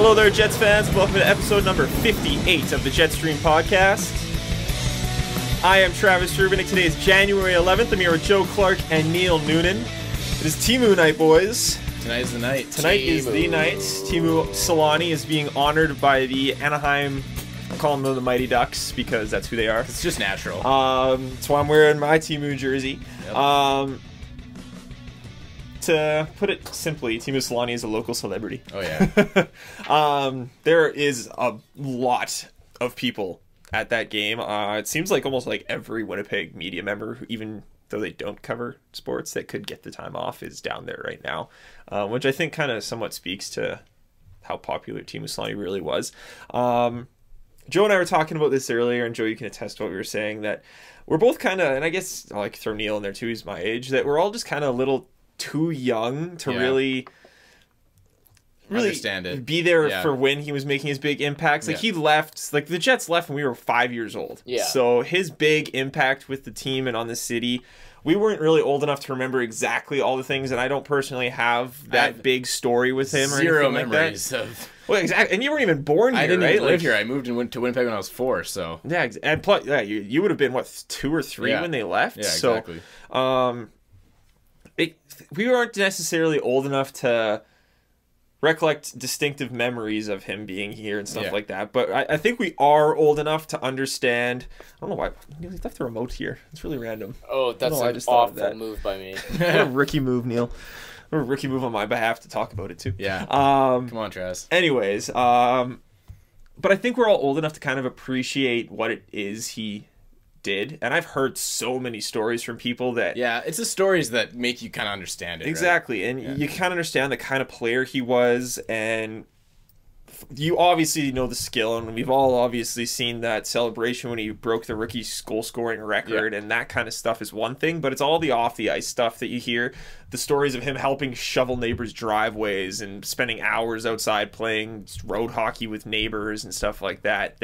Hello there, Jets fans. Welcome to episode number 58 of the JetStream podcast. I am Travis Rubinick. Today is January 11th. I'm here with Joe Clark and Neil Noonan. It is Teemu night, boys. Tonight is the night. Tonight is the night. Teemu Selanne is being honored by the Anaheim, I'm calling them the Mighty Ducks because that's who they are. It's just natural. That's why I'm wearing my Teemu jersey. Yep. To put it simply, Teemu Selanne is a local celebrity. Oh, yeah. There is a lot of people at that game. It seems like almost like every Winnipeg media member, who, even though they don't cover sports, that could get the time off, is down there right now, which I think kind of somewhat speaks to how popular Teemu Selanne really was. Joe and I were talking about this earlier, and Joe, you can attest to what we were saying, that we're both kind of, and I guess I'll like throw Neil in there too, he's my age, that we're all just kind of a little too young to really understand it, be there for when he was making his big impacts. Like he left, like the Jets left when we were 5 years old. Yeah. So his big impact with the team and on the city, we weren't really old enough to remember exactly all the things, and I don't personally have that big story with him or zero anything memories like that. of. Well, exactly, and you weren't even born here. I didn't right? even live here. I moved and went to Winnipeg when I was 4. So yeah, and plus, yeah, you would have been what, 2 or 3 when they left. Yeah, exactly. So, we weren't necessarily old enough to recollect distinctive memories of him being here and stuff like that. But I think we are old enough to understand. I don't know why. Neil, you left the remote here. It's really random. Oh, that's an awful move by me. What a rookie move, Neil. What a rookie move on my behalf to talk about it, too. Yeah. Come on, Travis. Anyways, but I think we're all old enough to kind of appreciate what it is he did, and I've heard so many stories from people that it's the stories that make you kind of understand it. Exactly, right? And you kind of understand the kind of player he was, and you obviously know the skill, and we've all obviously seen that celebration when he broke the rookie goal scoring record, and that kind of stuff is one thing, but it's all the off the ice stuff that you hear, the stories of him helping shovel neighbors' driveways and spending hours outside playing road hockey with neighbors and stuff like that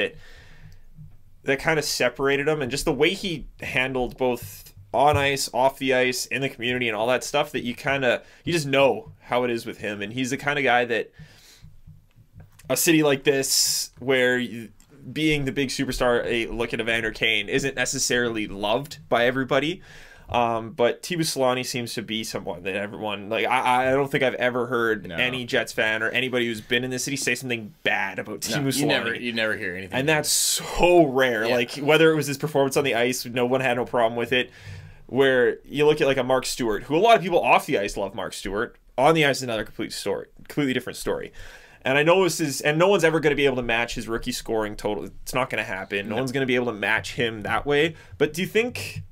that kind of separated him, and just the way he handled both on ice, off the ice, in the community, and all that stuff, that you just know how it is with him. And he's the kind of guy that a city like this, where being the big superstar, look at Evander Kane, isn't necessarily loved by everybody. But Teemu Selanne seems to be someone that everyone, like, I don't think I've ever heard any Jets fan or anybody who's been in the city say something bad about Teemu Selanne. You never hear anything. And that's so rare. Yeah. Like, whether it was his performance on the ice, no one had no problem with it. Where you look at like a Mark Stewart, who a lot of people off the ice love Mark Stewart. On the ice is another completely different story. And I know this is, and no one's ever going to be able to match his rookie scoring total. It's not going to happen. No one's going to be able to match him that way. But do you think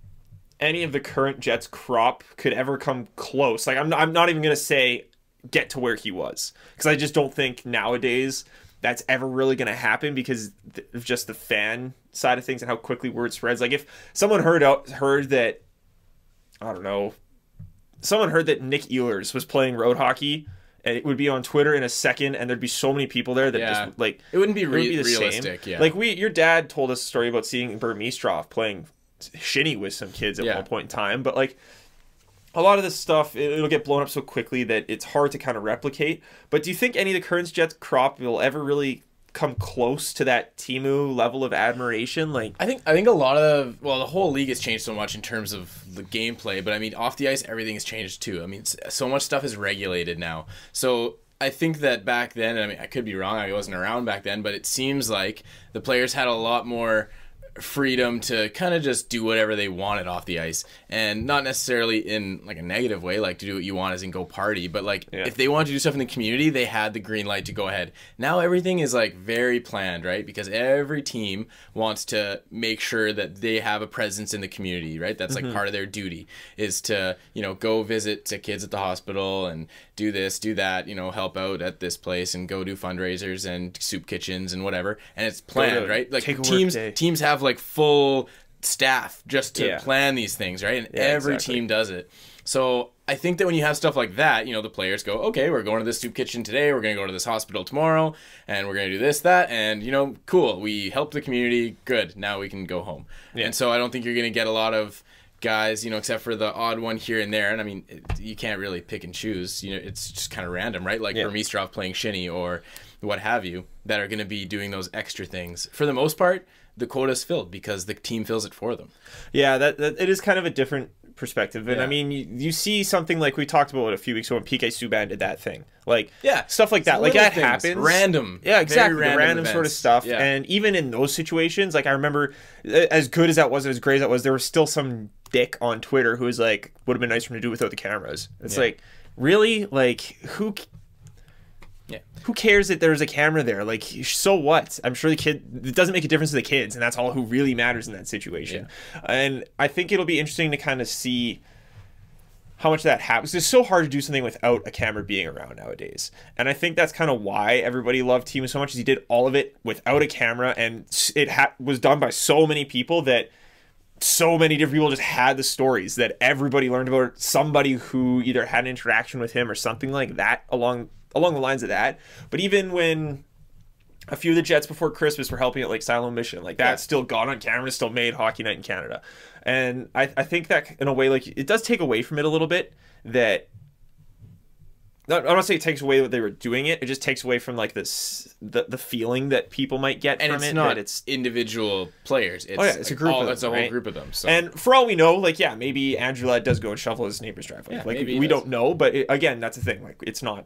any of the current Jets crop could ever come close? Like, I'm not even going to say get to where he was, because I just don't think nowadays that's ever really going to happen, because of just the fan side of things and how quickly word spreads. Like, if someone heard that, I don't know, someone heard that Nick Ehlers was playing road hockey, and it would be on Twitter in a second, and there'd be so many people there that just, like, it wouldn't be, the realistic. Same. Like, your dad told us a story about seeing Burmistrov playing shinny with some kids at one point in time, but like a lot of this stuff, it'll get blown up so quickly that it's hard to kind of replicate. But do you think any of the current Jets crop will ever really come close to that Teemu level of admiration? Like, I think a lot of, well, the whole league has changed so much in terms of the gameplay, but I mean, off the ice, everything has changed too. I mean, so much stuff is regulated now. So I think that back then, I mean, I could be wrong, I wasn't around back then, but it seems like the players had a lot more freedom to kind of just do whatever they wanted off the ice, and not necessarily in like a negative way, like to do what you want as in go party, but like if they wanted to do stuff in the community, they had the green light to go ahead. Now everything is like very planned, right? Because every team wants to make sure that they have a presence in the community, right? That's like part of their duty, is to, you know, go visit sick kids at the hospital and do this, do that, you know, help out at this place and go do fundraisers and soup kitchens and whatever. And it's planned, right? Like teams have like full staff just to plan these things, right? And every team does it. So I think that when you have stuff like that, you know, the players go, okay, we're going to this soup kitchen today, we're going to go to this hospital tomorrow, and we're going to do this, that, and, you know, cool, we helped the community, good, now we can go home. And so I don't think you're going to get a lot of guys, you know, except for the odd one here and there. And I mean, you can't really pick and choose. You know, it's just kind of random, right? Like Burmistrov playing shinny or what have you, that are going to be doing those extra things. For the most part, the quota's filled because the team fills it for them. Yeah, that it is kind of a different perspective. And I mean, you see something like we talked about a few weeks ago when PK Subban did that thing. Like, stuff like that. Like, that happens. Random. Yeah, exactly. Random sort of stuff. Yeah. And even in those situations, like, I remember, as good as that was, as great as that was, there was still some dick on Twitter who was like, would have been nice for him to do without the cameras. It's like, really? Like, who cares that there's a camera there? Like, so what? I'm sure the kid, it doesn't make a difference to the kids, and that's all who really matters in that situation. And I think it'll be interesting to kind of see how much that happens. It's so hard to do something without a camera being around nowadays. And I think that's kind of why everybody loved Teemu so much, is he did all of it without a camera, and it was done by so many people that so many different people just had the stories that everybody learned about somebody who either had an interaction with him or something like that along the lines of that. But even when a few of the Jets before Christmas were helping at like Silo Mission, like that still got on camera, still made Hockey Night in Canada. And I think that in a way, like, it does take away from it a little bit. That I don't want to say it takes away what they were doing it just takes away from like this the feeling that people might get and from it's it. Not it's individual players. It's it's a group. It's a whole group of them. So. And for all we know, like, maybe Andrew Ladd does go and shuffle his neighbor's driveway. Like, we don't know, but again, that's the thing. Like, it's not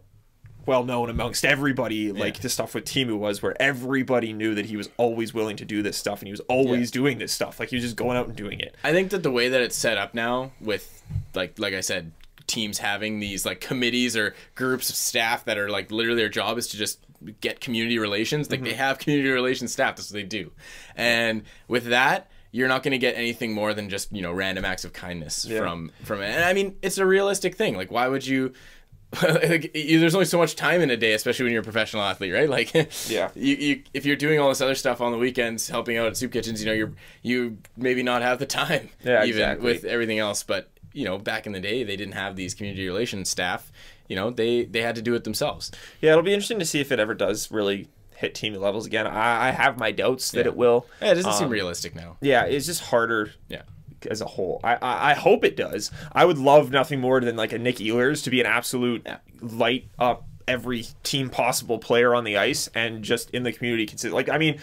well known amongst everybody. Like, the stuff with Teemu was where everybody knew that he was always willing to do this stuff, and he was always doing this stuff. Like, he was just going out and doing it. I think that the way that it's set up now with like I said, teams having these like committees or groups of staff that are like literally their job is to just get community relations. Like, they have community relations staff. That's what they do. And with that, you're not going to get anything more than just, you know, random acts of kindness from it. And I mean, it's a realistic thing. Like, why would you like, there's only so much time in a day, especially when you're a professional athlete, right? Like, you if you're doing all this other stuff on the weekends, helping out at soup kitchens, you know, you maybe not have the time even with everything else. But, you know, back in the day, they didn't have these community relations staff. You know, they had to do it themselves. Yeah, it'll be interesting to see if it ever does really hit Teemu levels again. I have my doubts that it will. Yeah, it doesn't seem realistic now. Yeah, it's just harder. Yeah. As a whole, I hope it does. I would love nothing more than like a Nick Ehlers to be an absolute light up every team possible player on the ice and just in the community. Like, I mean,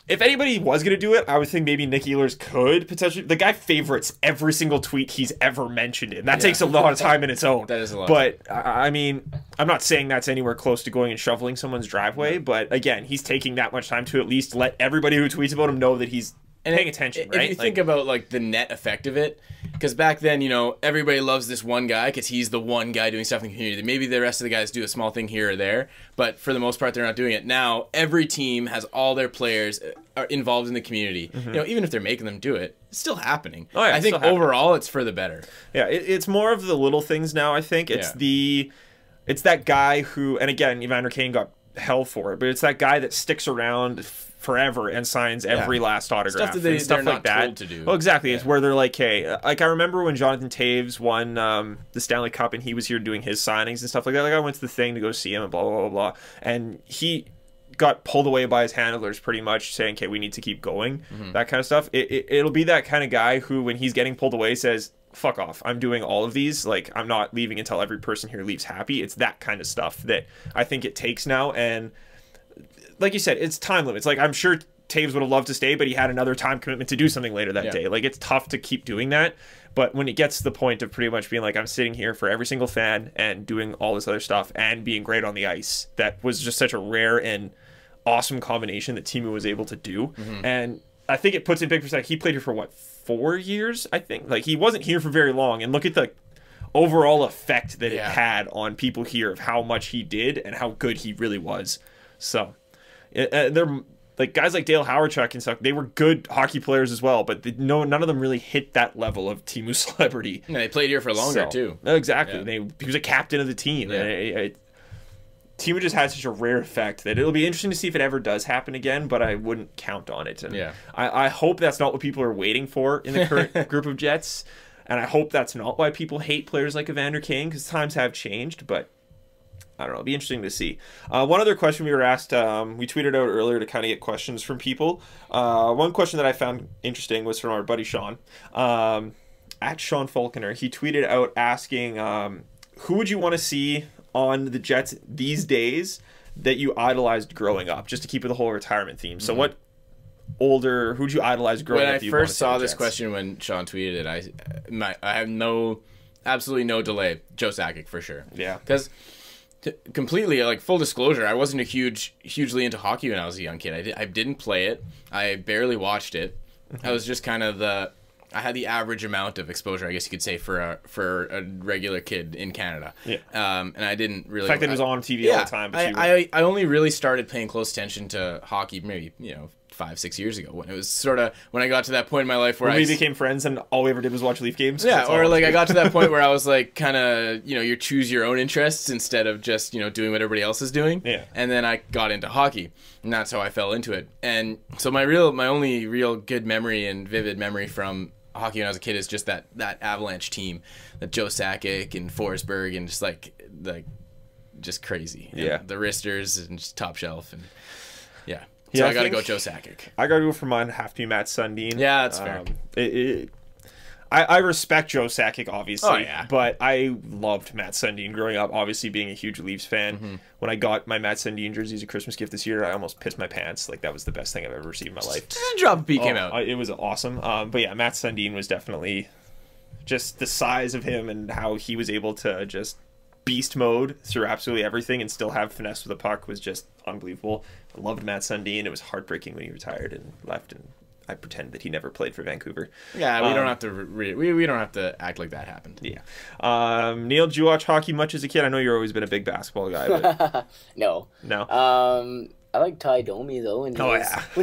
if anybody was going to do it, I would think maybe Nick Ehlers could potentially. The guy favorites every single tweet he's ever mentioned in. That takes a lot of time in its own. That is a lot. But I mean, I'm not saying that's anywhere close to going and shoveling someone's driveway. But again, he's taking that much time to at least let everybody who tweets about him know that he's paying attention, right? If you think about like the net effect of it, because back then, you know, everybody loves this one guy because he's the one guy doing stuff in the community. Maybe the rest of the guys do a small thing here or there, but for the most part, they're not doing it. Now, every team has all their players are involved in the community. You know, even if they're making them do it, it's still happening. I think overall, it's for the better. Yeah, it's more of the little things now. I think it's it's that guy who, and again, Evander Kane got hell for it, but it's that guy that sticks around forever and signs every last autograph stuff that they're not told to do. Well, exactly. It's where they're like, hey, like I remember when Jonathan Taves won the Stanley Cup and he was here doing his signings and stuff like that. Like, I went to the thing to go see him and blah, blah, blah, blah. And he got pulled away by his handlers pretty much saying, okay, we need to keep going, that kind of stuff. It'll be that kind of guy who, when he's getting pulled away, says, fuck off, I'm doing all of these. Like, I'm not leaving until every person here leaves happy. It's that kind of stuff that I think it takes now. And like you said, it's time limits. Like, I'm sure Taves would have loved to stay, but he had another time commitment to do something later that day. Like, it's tough to keep doing that. But when it gets to the point of pretty much being like, I'm sitting here for every single fan and doing all this other stuff and being great on the ice, that was just such a rare and awesome combination that Teemu was able to do. And I think it puts in big perspective. He played here for what, 4 years, I think? Like, he wasn't here for very long. And look at the overall effect that it had on people here of how much he did and how good he really was. So they're like guys like Dale Hawerchuk and stuff. They were good hockey players as well, but none of them really hit that level of Teemu celebrity. Yeah, they played here for longer too. Exactly. He was a captain of the team. Teemu just had such a rare effect that it'll be interesting to see if it ever does happen again, but I wouldn't count on it. And I hope that's not what people are waiting for in the current group of Jets, and I hope that's not why people hate players like Evander Kane, because times have changed, but I don't know. It'll be interesting to see. One other question we were asked, we tweeted out earlier to kind of get questions from people. One question that I found interesting was from our buddy Sean. at Sean Falconer. He tweeted out asking, who would you want to see on the Jets these days that you idolized growing up, just to keep with the whole retirement theme. So what who'd you idolize growing up? When I first saw this question, when Sean tweeted it, I have absolutely no delay. Joe Sakic for sure. Yeah. Because completely, like, full disclosure, I wasn't hugely into hockey when I was a young kid. I didn't play it. I barely watched it. I was just kind of I had the average amount of exposure, I guess you could say, for a regular kid in Canada. Yeah. And I didn't really... The fact that it was on TV all the time. But I only really started paying close attention to hockey maybe, 5-6 years ago, when it was sort of when I got to that point in my life where we became friends and all we ever did was watch Leaf games. Yeah, or like I got to that point where I was like kind of, you choose your own interests instead of just, doing what everybody else is doing. Yeah. And then I got into hockey, and that's how I fell into it. And so my only real good memory and vivid memory from hockey when I was a kid is just that Avalanche team, that Joe Sakic and Forsberg, and just like just crazy. Yeah. And the wristers and just top shelf, and yeah. So I got to go Joe Sakic. I got to go for mine. Have to be Matt Sundin. Yeah, that's fair. I respect Joe Sakic, obviously. Oh, yeah. But I loved Matt Sundin growing up, obviously being a huge Leafs fan. When I got my Matt Sundin jersey as a Christmas gift this year, I almost pissed my pants. Like, that was the best thing I've ever received in my life. Just a drop of P came out. It was awesome. But yeah, Matt Sundin was definitely just the size of him and how he was able to just beast mode through absolutely everything and still have finesse with the puck was just unbelievable. I loved Matt Sundin. It was heartbreaking when he retired and left, and I pretend that he never played for Vancouver. Yeah, we don't have to we don't have to act like that happened. Yeah. Neil, did you watch hockey much as a kid? I know you've always been a big basketball guy. But... No. I like Ty Domi though, when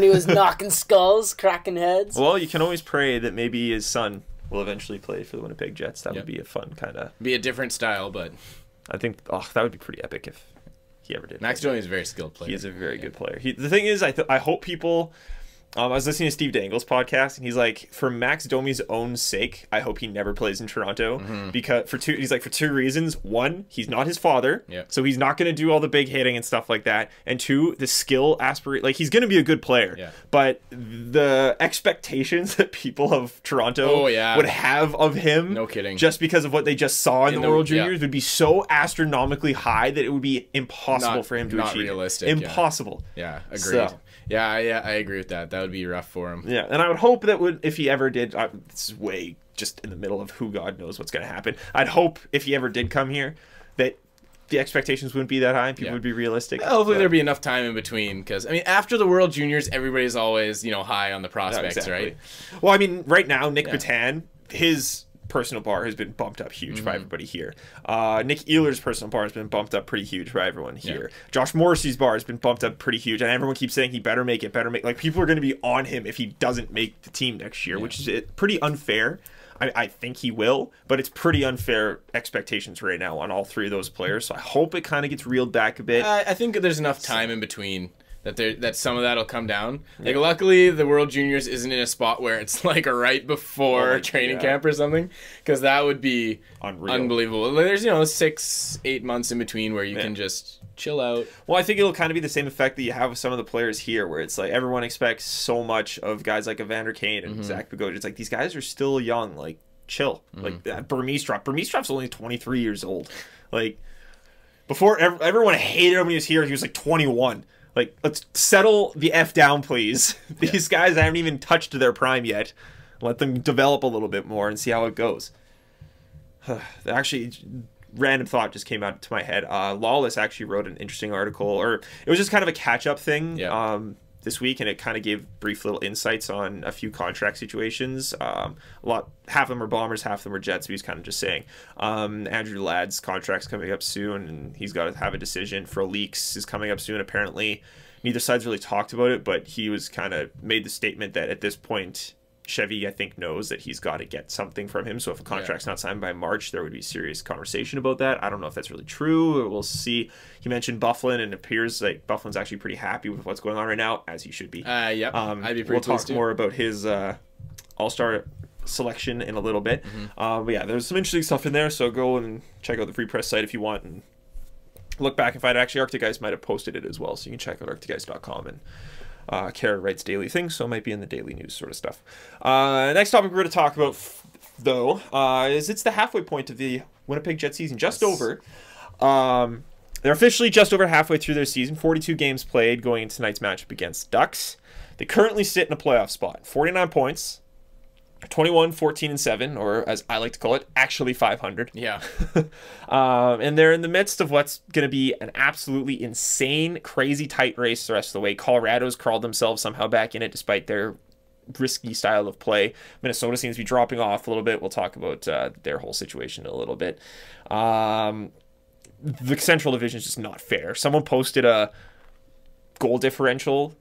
he was knocking skulls, cracking heads. Well, you can always pray that maybe his son will eventually play for the Winnipeg Jets. That would be a fun kind of... Be a different style, but... I think that would be pretty epic if he ever did. Max Domi is a very skilled player. He is a very good player. The thing is, I hope people... I was listening to Steve Dangle's podcast, and he's like, for Max Domi's own sake, I hope he never plays in Toronto because for two reasons. One, he's not his father, so he's not going to do all the big hitting and stuff like that. And two, the skill like he's going to be a good player, but the expectations that people of Toronto would have of him, no kidding, just because of what they just saw in the World Juniors, would be so astronomically high that it would be impossible for him to achieve. Not realistic. Impossible. Yeah, agreed. So, Yeah, I agree with that. That would be rough for him. Yeah, and I would hope that if he ever did, this is way just in the middle of who God knows what's going to happen. I'd hope if he ever did come here that the expectations wouldn't be that high and people would be realistic. Hopefully there'd be enough time in between, because I mean, after the World Juniors, everybody's always high on the prospects, right? Well, I mean, right now Nick Batan, his personal bar has been bumped up huge by everybody here. Nick Ehlers' personal bar has been bumped up pretty huge by everyone here. Josh Morrissey's bar has been bumped up pretty huge, and everyone keeps saying he better make it. Like, people are going to be on him if he doesn't make the team next year, which is pretty unfair. I think he will, but it's pretty unfair expectations right now on all three of those players. So I hope it kind of gets reeled back a bit. I think there's enough time in between that some of that'll come down. Like, luckily the World Juniors isn't in a spot where it's like right before training camp or something, because that would be unbelievable. There's 6-8 months in between where you can just chill out. Well, I think it'll kind of be the same effect that you have with some of the players here, where it's like everyone expects so much of guys like Evander Kane and Zach Bogosian. It's like, these guys are still young. Like, chill. Like, Burmistrop's only 23 years old. Like, before everyone hated him when he was here, he was like 21. Like, let's settle the F down, please. These guys haven't even touched their prime yet. Let them develop a little bit more and see how it goes. Actually, random thought just came out to my head. Lawless actually wrote an interesting article, or it was just kind of a catch-up thing this week, and it kind of gave brief little insights on a few contract situations. Half of them are Bombers, half of them are Jets. He was kind of just saying Andrew Ladd's contract's coming up soon, and he's got to have a decision. Froleeks is coming up soon. Apparently, neither side's really talked about it, but he was kind of made the statement that at this point, Chevy, I think, knows that he's got to get something from him. So if a contract's not signed by March, there would be serious conversation about that. I don't know if that's really true. We'll see. He mentioned Byfuglien, and it appears like Byfuglien's actually pretty happy with what's going on right now, as he should be. I'd be pretty We'll talk more about his All-Star selection in a little bit. But yeah, there's some interesting stuff in there, so go and check out the Free Press site if you want, and look back and find actually Arctic Ice might have posted it as well, so you can check out arcticice.com. And Kara writes daily things, so it might be in the daily news sort of stuff. Next topic we're going to talk about though, is it's the halfway point of the Winnipeg Jets season, just over. They're officially just over halfway through their season, 42 games played going into tonight's matchup against Ducks. They currently sit in a playoff spot, 49 points, 21, 14, and 7, or as I like to call it, actually 500. Yeah. And they're in the midst of what's going to be an absolutely insane, crazy tight race the rest of the way. Colorado's crawled themselves somehow back in it despite their risky style of play. Minnesota seems to be dropping off a little bit. We'll talk about their whole situation in a little bit. The Central Division is just not fair. Someone posted a goal differential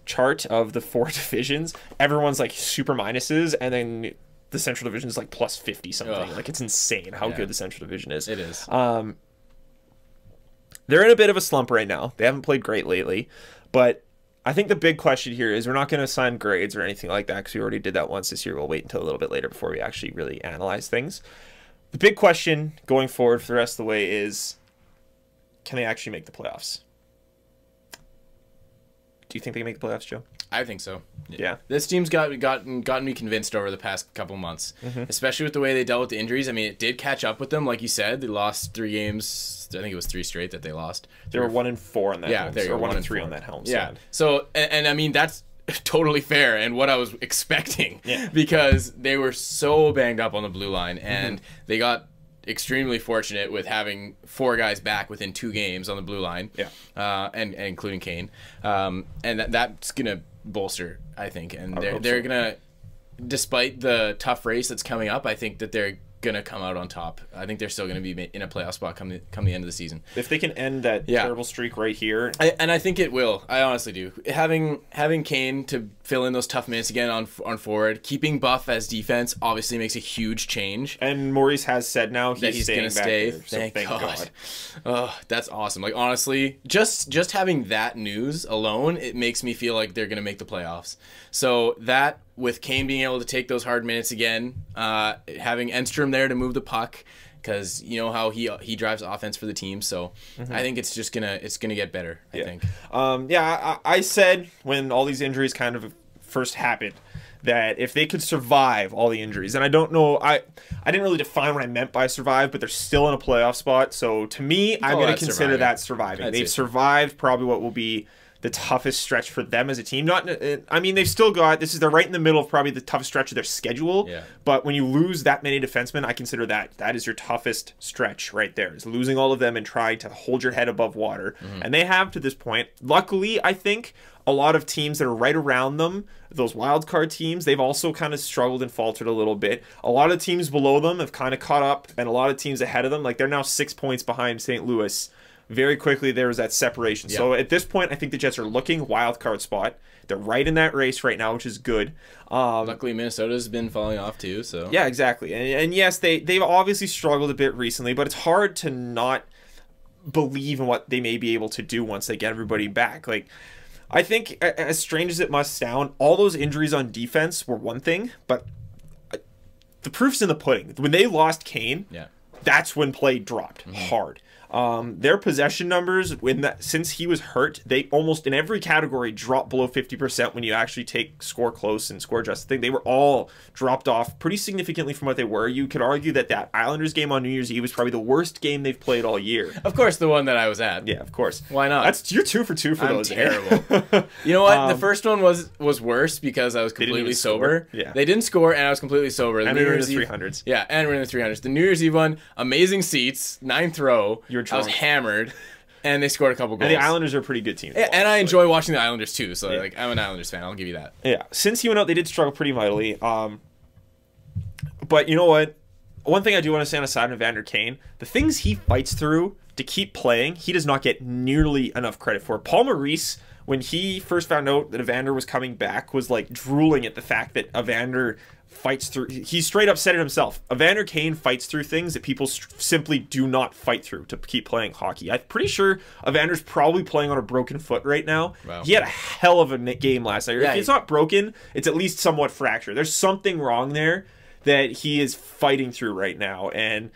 chart of the 4 divisions. Everyone's like super minuses, and then the Central Division is like plus 50 something. Ugh. Like, it's insane how good the Central Division is. It is. They're in a bit of a slump right now. They haven't played great lately, but I think the big question here is we're not going to assign grades or anything like that because we already did that once this year. We'll wait until a little bit later before we actually really analyze things. The big question going forward for the rest of the way is, can they actually make the playoffs? Do you think they can make the playoffs, Joe? I think so. Yeah. This team's gotten me convinced over the past couple months, especially with the way they dealt with the injuries. I mean, it did catch up with them, like you said. They lost 3 games. I think it was 3 straight that they lost. They were 1-4 on that. Yeah, Helms, there you or go, 1-3 1-4 on that Helms. Yeah. So, and I mean, that's totally fair and what I was expecting. Yeah. Because they were so banged up on the blue line, and they got extremely fortunate with having 4 guys back within 2 games on the blue line. Yeah. And including Kane. And that's gonna bolster, I think, and they're gonna, despite the tough race that's coming up, I think that they're gonna come out on top. I think they're still gonna be in a playoff spot come the end of the season. If they can end that terrible streak right here, and I think it will. I honestly do. Having Kane to fill in those tough minutes again on forward, keeping Buff as defense obviously makes a huge change. And Maurice has said now he's gonna stay. There, so thank God. Oh, that's awesome. Like, honestly, just having that news alone, it makes me feel like they're gonna make the playoffs. So that, with Kane being able to take those hard minutes again, having Enstrom there to move the puck, because you know how he drives offense for the team. So I think it's gonna get better. I think. I said when all these injuries kind of first happened that if they could survive all the injuries, and I don't know, I didn't really define what I meant by survive, but they're still in a playoff spot. So to me, I'm going to consider that surviving. They've survived probably what will be the toughest stretch for them as a team. I mean, they've still got, they're right in the middle of probably the toughest stretch of their schedule. Yeah. But when you lose that many defensemen, I consider that is your toughest stretch right there, is losing all of them and trying to hold your head above water. And they have to this point. Luckily, I think a lot of teams that are right around them, those wild card teams, they've also kind of struggled and faltered a little bit. A lot of teams below them have kind of caught up, and a lot of teams ahead of them, like they're now 6 points behind St. Louis. Very quickly, there was that separation. Yeah. So at this point, I think the Jets are looking wild card spot. They're right in that race right now, which is good. Luckily, Minnesota's been falling off too. So yeah, exactly. And yes, they've obviously struggled a bit recently, but it's hard to not believe in what they may be able to do once they get everybody back. Like, I think, as strange as it must sound, all those injuries on defense were one thing, but the proof's in the pudding. When they lost Kane, that's when play dropped hard. Their possession numbers, since he was hurt, they almost in every category dropped below 50% when you actually take score close and score adjusted thing. They were all dropped off pretty significantly from what they were. You could argue that Islanders game on New Year's Eve was probably the worst game they've played all year. Of course, the one that I was at. Yeah, of course. Why not? You're 2 for 2 for those. Terrible. You know what? The first one was worse because I was completely sober. Yeah. They didn't score, and I was completely sober. And we were in the 300s. Yeah, and we're in the 300s. The New Year's Eve one, amazing seats, 9th row. I was hammered, and they scored a couple goals. And the Islanders are a pretty good team. Yeah, and I enjoy watching the Islanders too. So like, I'm an Islanders fan. I'll give you that. Yeah, since he went out, they did struggle pretty mightily. But you know what? One thing I do want to say on the side of Evander Kane, the things he fights through to keep playing, he does not get nearly enough credit for. Paul Maurice, when he first found out that Evander was coming back, was like drooling at the fact that Evander fights through. He straight up said it himself. Evander Kane fights through things that people simply do not fight through to keep playing hockey. I'm pretty sure Evander's probably playing on a broken foot right now. Wow. He had a hell of a game last night. If it's not broken, it's at least somewhat fractured. There's something wrong there that he is fighting through right now, and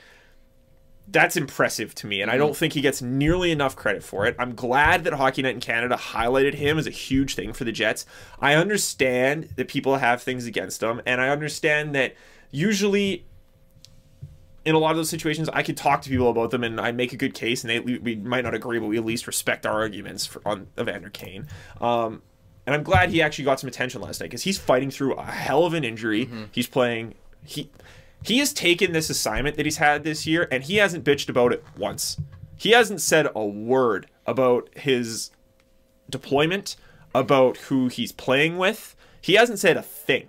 that's impressive to me, and I don't think he gets nearly enough credit for it. I'm glad that Hockey Night in Canada highlighted him as a huge thing for the Jets. I understand that people have things against him, and I understand that usually in a lot of those situations, I could talk to people about them and I make a good case, and we might not agree, but we at least respect our arguments on Evander Kane. And I'm glad he actually got some attention last night because he's fighting through a hell of an injury. He's playing. He has taken this assignment that he's had this year, and he hasn't bitched about it once. He hasn't said a word about his deployment, about who he's playing with. He hasn't said a thing.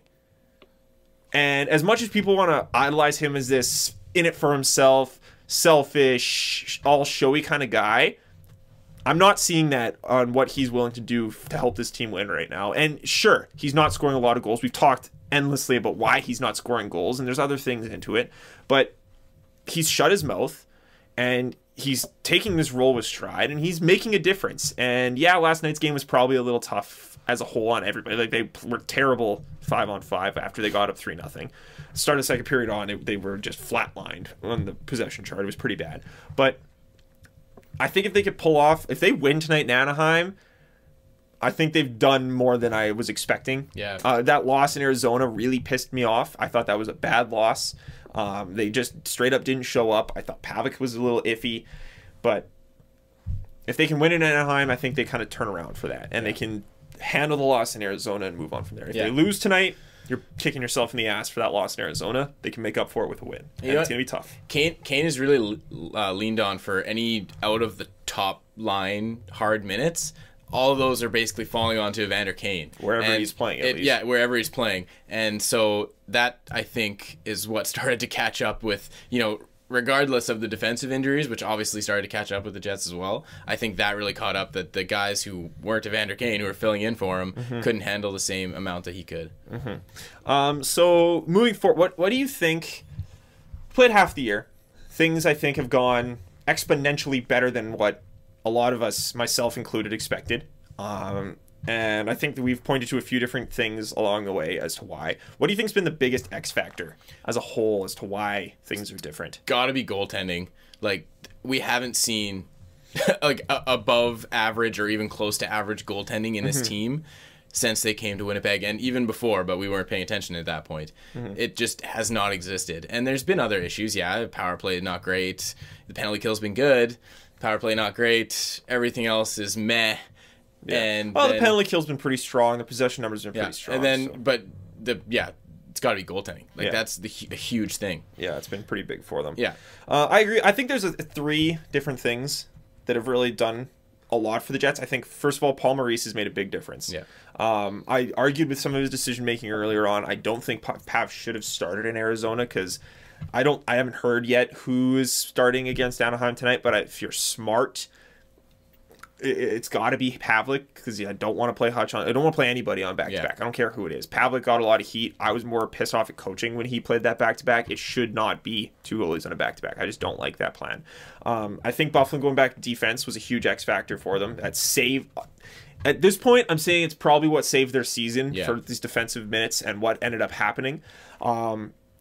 And as much as people want to idolize him as this in it for himself, selfish, all showy kind of guy, I'm not seeing that on what he's willing to do to help this team win right now. And sure, he's not scoring a lot of goals. We've talked endlessly about why he's not scoring goals, and there's other things into it. But he's shut his mouth, and he's taking this role with stride, and he's making a difference. And yeah, last night's game was probably a little tough as a whole on everybody. Like, they were terrible 5-on-5 after they got up 3-0. Start of the second period on, they were just flatlined on the possession chart. It was pretty bad. But I think if they could pull off, if they win tonight in Anaheim, I think they've done more than I was expecting. Yeah. That loss in Arizona really pissed me off. I thought that was a bad loss. They just straight up didn't show up. I thought Pavic was a little iffy. But if they can win in Anaheim, I think they kind of turn around for that. And they can handle the loss in Arizona and move on from there. If they lose tonight, you're kicking yourself in the ass for that loss in Arizona. They can make up for it with a win. And it's going to be tough. Kane is really leaned on for any out of the top line hard minutes. All of those are basically falling onto Evander Kane. Wherever he's playing, at least. Yeah, wherever he's playing. And so that, I think, is what started to catch up with, regardless of the defensive injuries, which obviously started to catch up with the Jets as well. I think that really caught up, that the guys who weren't Evander Kane, who were filling in for him, couldn't handle the same amount that he could. So moving forward, what do you think? Played half the year. Things, I think, have gone exponentially better than what a lot of us, myself included, expected. And I think that we've pointed to a few different things along the way as to why. What do you think's been the biggest X factor as a whole as to why things are different? Gotta be goaltending. Like, we haven't seen like above average or even close to average goaltending in this team since they came to Winnipeg, and even before, but we weren't paying attention at that point. It just has not existed. And there's been other issues. Yeah, power play not great. The penalty kill's been good. Power play not great. Everything else is meh. Yeah. And the penalty kill's been pretty strong. The possession numbers have been pretty strong. And then, but it's got to be goaltending. Like, that's a huge thing. Yeah, it's been pretty big for them. Yeah, I agree. I think there's three different things that have really done a lot for the Jets. I think, first of all, Paul Maurice has made a big difference. Yeah. I argued with some of his decision making earlier on. I don't think Pav should have started in Arizona because I haven't heard yet who is starting against Anaheim tonight. But if you're smart, it's got to be Pavlik, because I don't want to play Hutch on. I don't want to play anybody on back-to-back. I don't care who it is. Pavlik got a lot of heat. I was more pissed off at coaching when he played that back-to-back. It should not be two goalies on a back-to-back. I just don't like that plan. I think Buffalo going back to defense was a huge X factor for them. That save. At this point, I'm saying it's probably what saved their season for these defensive minutes and what ended up happening.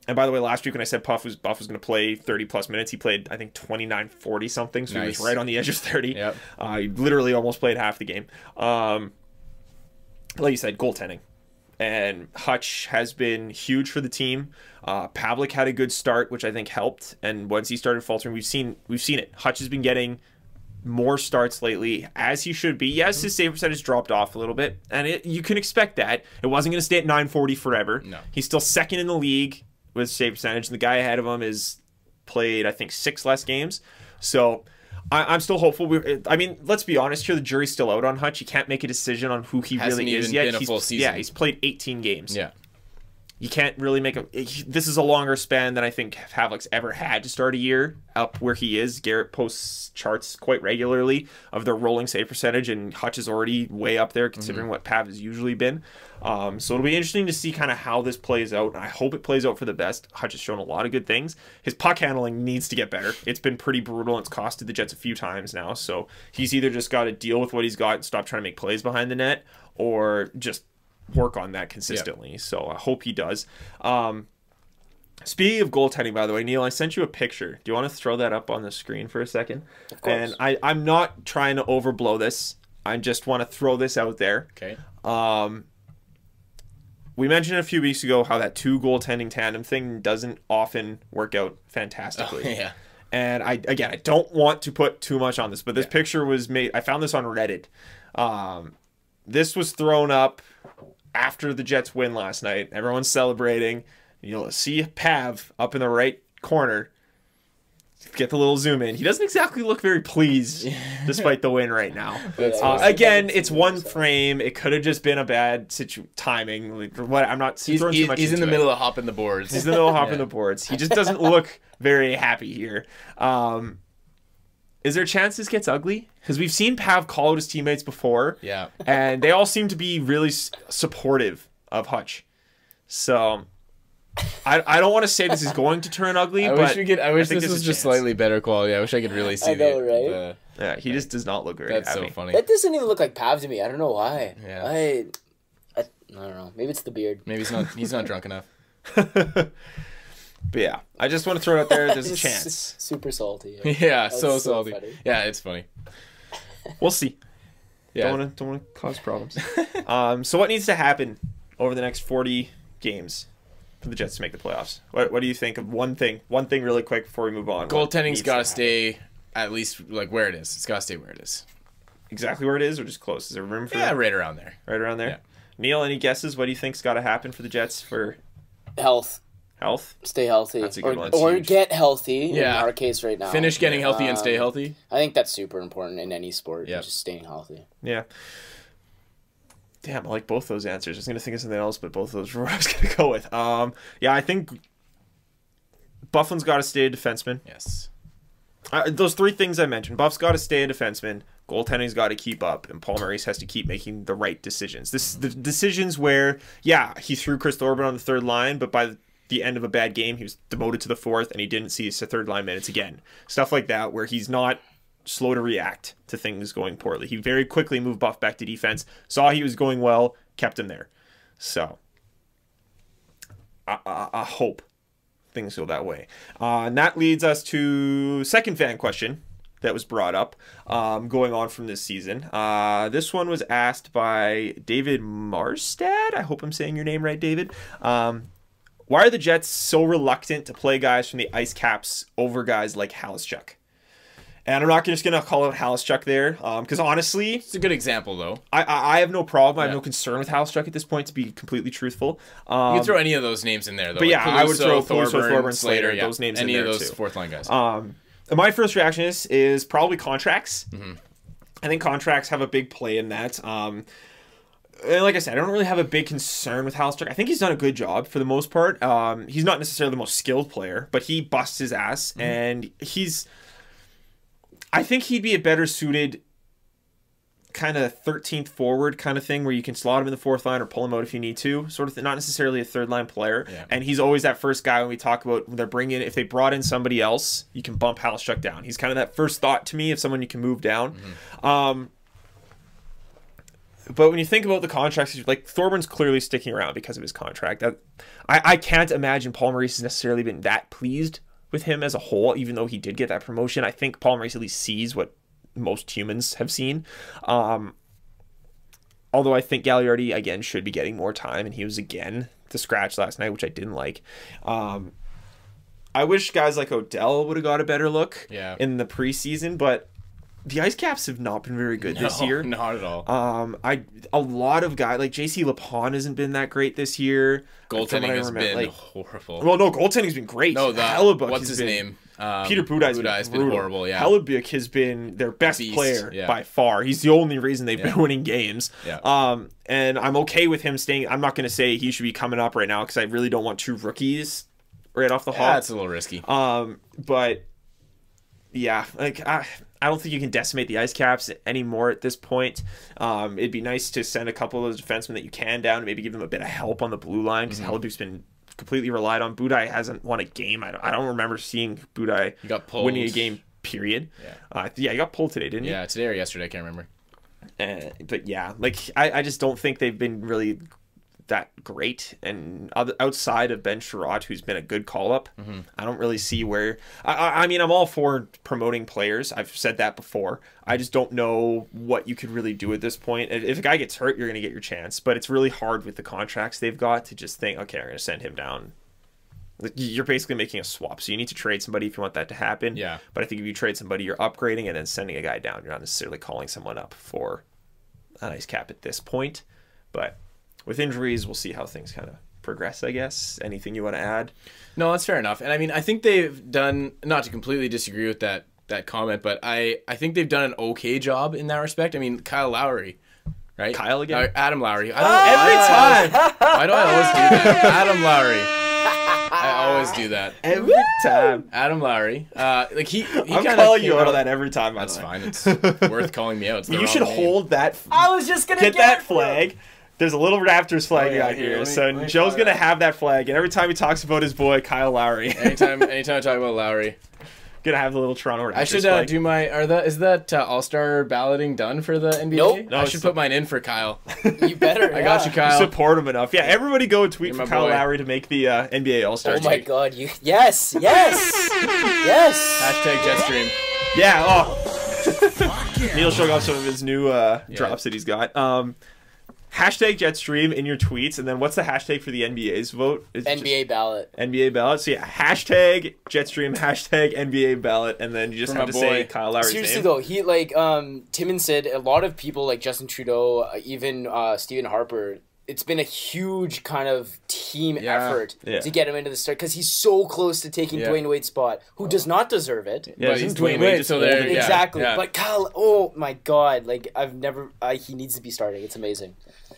And by the way, last week when I said Buff was going to play 30-plus minutes, he played, I think, 29-40 something, so he was right on the edge of 30. Yep. He literally almost played half the game. Like you said, goaltending. And Hutch has been huge for the team. Pavlik had a good start, which I think helped. And once he started faltering, we've seen it. Hutch has been getting more starts lately, as he should be. Yes, his save percentage dropped off a little bit, and you can expect that. It wasn't going to stay at 940 forever. No. He's still second in the league with save percentage, and the guy ahead of him is played, I think, 6 less games. So I'm still hopeful. Let's be honest here. The jury's still out on Hutch. He can't make a decision on who he really is yet. Been a full season. Yeah, he's played 18 games. Yeah. You can't really make this is a longer span than I think Havlic's ever had to start a year up where he is. Garrett posts charts quite regularly of their rolling save percentage, and Hutch is already way up there considering what Pav has usually been. So it'll be interesting to see kind of how this plays out, and I hope it plays out for the best. Hutch has shown a lot of good things. His puck handling needs to get better. It's been pretty brutal, and it's costed the Jets a few times now. So he's either just got to deal with what he's got and stop trying to make plays behind the net, or just work on that consistently. So I hope he does. Speaking of goaltending, by the way, Neil, I sent you a picture. Do you want to throw that up on the screen for a second? Of course. And I'm not trying to overblow this. I just want to throw this out there. Okay. we mentioned a few weeks ago how that 2 goaltending tandem thing doesn't often work out fantastically. Oh, yeah. And I don't want to put too much on this, but this picture was made. I found this on Reddit. This was thrown up after the Jets win last night. Everyone's celebrating. You'll see Pav up in the right corner. Get the little zoom in. He doesn't exactly look very pleased despite the win right now. Again, it's one frame. It could have just been a bad timing. I'm not throwing too much He's in the into middle of hopping the boards. He's in the middle of hopping the boards. He just doesn't look very happy here. Is there a chance this gets ugly? Because we've seen Pav call out his teammates before. Yeah. And they all seem to be really supportive of Hutch. So I don't want to say this is going to turn ugly, I but wish this was just slightly better quality. I wish I could really see right? Yeah, he just does not look very That's happy. so funny. That doesn't even look like Pav to me. I don't know why. Yeah. I don't know. Maybe it's the beard. Maybe he's not drunk enough. But yeah, I just want to throw it out there. There's a chance. Super salty. Yeah, That's so salty. funny. Yeah, it's funny. We'll see. Yeah. Don't want to cause problems. So what needs to happen over the next 40 games for the Jets to make the playoffs? What do you think of one thing really quick before we move on? Goaltending's got to stay at least like where it is. It's got to stay where it is. Exactly where it is, or just close? Is there room for Yeah, right around there. Right around there? Yeah. Neil, any guesses? What do you think's got to happen for the Jets for Health. Stay healthy. That's a good one. Or get healthy. Yeah. In our case right now. Finish getting healthy and stay healthy. I think that's super important in any sport. Yep. Just staying healthy. Yeah. Damn, I like both those answers. I was going to think of something else, but both of those were what I was going to go with. Yeah, I think Bufflin's got to stay a defenseman. Yes. Those 3 things I mentioned. Buff's got to stay a defenseman. Goaltending's got to keep up, and Paul Maurice has to keep making the right decisions. The decisions where, yeah, he threw Chris Thorburn on the 3rd line, but by the end of a bad game, he was demoted to the 4th, and he didn't see his 3rd line minutes again. Stuff like that, where he's not slow to react to things going poorly. He very quickly moved Buff back to defense, saw he was going well, kept him there. So, I hope things go that way. And that leads us to second fan question that was brought up going on from this season. This one was asked by David Marstad. I hope I'm saying your name right, David. Why are the Jets so reluctant to play guys from the Ice Caps over guys like Halischuk? And I'm not just going to call out Halischuk there, because honestly... It's a good example, though. I have no problem. I have no concern with Halischuk at this point, to be completely truthful. You can throw any of those names in there, though. But yeah, like I would throw Thorburn, Slater, those names any in there, of those too. 4th line guys. My first reaction is probably contracts. Mm-hmm. I think contracts have a big play in that. And like I said, I don't really have a big concern with Halischuk. I think he's done a good job for the most part. He's not necessarily the most skilled player, but he busts his ass, and I think he'd be a better suited kind of 13th forward kind of thing, where you can slot him in the 4th line or pull him out if you need to, sort of not necessarily a 3rd line player. Yeah. And he's always that first guy when we talk about when they're bringing, if they brought in somebody else, you can bump Halischuk down. He's kind of that first thought to me of someone you can move down. But when you think about the contracts, like Thorburns clearly sticking around because of his contract. I can't imagine Paul Maurice has necessarily been that pleased with him as a whole, even though he did get that promotion. I think Paul Maurice at least sees what most humans have seen. Although I think Gagliardi, again, should be getting more time, and he was, again, the scratch last night, which I didn't like. I wish guys like Odell would have got a better look in the preseason, but the Ice Caps have not been very good this year. Not at all. A lot of guys, like JC Lapon hasn't been that great this year. Goaltending has been horrible. Well, no, goaltending's been great. No, Hellebuck what's his name? Peter Budaj's been horrible, yeah. Hellebuck has been their best player by far. He's the only reason they've been winning games. Yeah. And I'm okay with him staying. I'm not going to say he should be coming up right now, because I really don't want 2 rookies right off the hop. That's a little risky. But yeah, like I don't think you can decimate the Ice Caps anymore at this point. It'd be nice to send a couple of those defensemen that you can down and maybe give them a bit of help on the blue line, because Hellebuck's been completely relied on. Budaj hasn't won a game. I don't remember seeing Budaj winning a game, period. Yeah, he got pulled today, didn't he? Yeah, today or yesterday, I can't remember. But yeah, like I just don't think they've been really that great. And outside of Ben Sherratt, who's been a good call-up, I don't really see where... I mean, I'm all for promoting players. I've said that before. I just don't know what you could really do at this point. If a guy gets hurt, you're going to get your chance. But it's really hard with the contracts they've got to just think, okay, I'm going to send him down. You're basically making a swap. So you need to trade somebody if you want that to happen. Yeah. But I think if you trade somebody, you're upgrading and then sending a guy down. You're not necessarily calling someone up for an ice cap at this point. But with injuries, we'll see how things kind of progress, I guess. Anything you want to add? No, that's fair enough. And I mean, I think they've done, not to completely disagree with that comment, but I think they've done an okay job in that respect. I mean, Kyle Lowry, right? Kyle again? Adam Lowry. Every time! Why do I always do that? Adam Lowry. I always do that. Every time. Adam Lowry. Like he I'm calling you out on that every time. That's fine. It's worth calling me out. You should hold that. I was just gonna get that flag. There's a little Raptors flag out here. let So me Joe's going to have that flag. And every time he talks about his boy, Kyle Lowry. Anytime I talk about Lowry. Going to have the little Toronto Raptors I should flag. do my... Is that All-Star balloting done for the NBA? Nope. No, I should put mine in for Kyle. You better. I got you, Kyle. Support him enough. Yeah, everybody go and tweet You're for my Kyle boy. Lowry to make the NBA All-Star Oh my God! Yes. Hashtag JetStream. Yeah, Neil showing off some of his new drops that he's got. Hashtag JetStream in your tweets, and then what's the hashtag for the NBA's vote? NBA ballot. NBA ballot. So yeah, hashtag JetStream, hashtag NBA ballot, and then you just have to say Kyle Lowry's Seriously name. though, he Timon said a lot of people like Justin Trudeau, even Stephen Harper. It's been a huge kind of team effort to get him into the start because he's so close to taking Dwayne Wade's spot, who does not deserve it. Yeah, But he's Dwayne Wade, so there. Exactly. Yeah. But Kyle, oh my God, like he needs to be starting. It's amazing.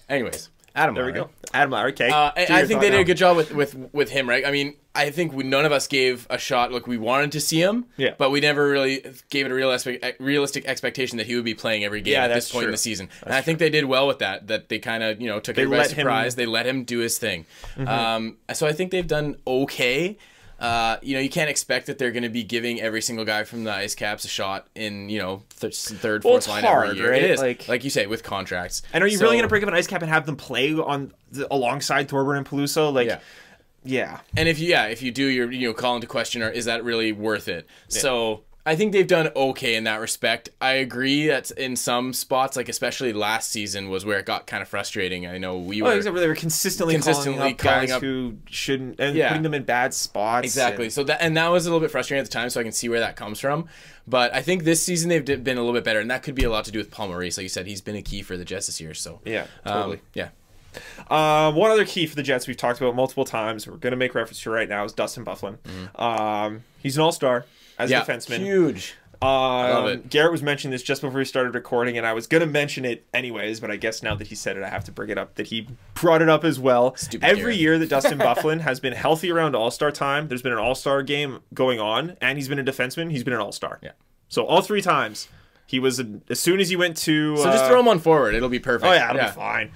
Anyways, Adam There Lowry. we go. Adam Lowry, okay. I think they did a good job with him, right? I mean, I think none of us gave a shot. Look, we wanted to see him, but we never really gave it a realistic expectation that he would be playing every game at this point in the season. And I think they did well with that. That they kind of took everybody by surprise. They let him do his thing. So I think they've done okay. You can't expect that they're going to be giving every single guy from the Ice Caps a shot in, third, fourth line every year. Right? It is, like you say, with contracts. And are you really going to break up an Ice Cap and have them play alongside Thorburn and Peluso? Yeah. And if you do, you're call into question, or is that really worth it? Yeah. So I think they've done okay in that respect. I agree that in some spots, like especially last season, was where it got kind of frustrating. I know they were consistently calling up guys who shouldn't and putting them in bad spots. Exactly. So that was a little bit frustrating at the time. So I can see where that comes from. But I think this season they've been a little bit better, and that could be a lot to do with Paul Maurice. Like you said, he's been a key for the Jets this year. So yeah, totally. Yeah. One other key for the Jets we've talked about multiple times, we're going to make reference to right now, is Dustin Byfuglien. He's an all-star as a defenseman. Huge. Love it. Garrett was mentioning this just before we started recording, and I was going to mention it anyways, but I guess now that he said it, I have to bring it up, that he brought it up as well. Every year that Dustin Byfuglien has been healthy around all-star time, there's been an all-star game going on, and he's been a defenseman, he's been an all-star. Yeah. So all three times. He was, as soon as he went to... So just throw him on forward. It'll be perfect. Oh, yeah, it'll be fine.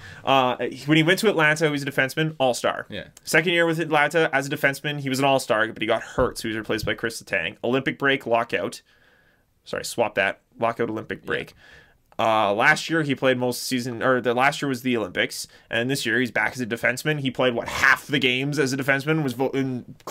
When he went to Atlanta, he was a defenseman, all-star. Yeah. Second year with Atlanta, as a defenseman, he was an all-star, but he got hurt, so he was replaced by Chris Letang. Olympic break, lockout. Sorry, swap that. Lockout, Olympic break. Last year, he played most season... Or the last year was the Olympics, and this year he's back as a defenseman. He played, half the games as a defenseman,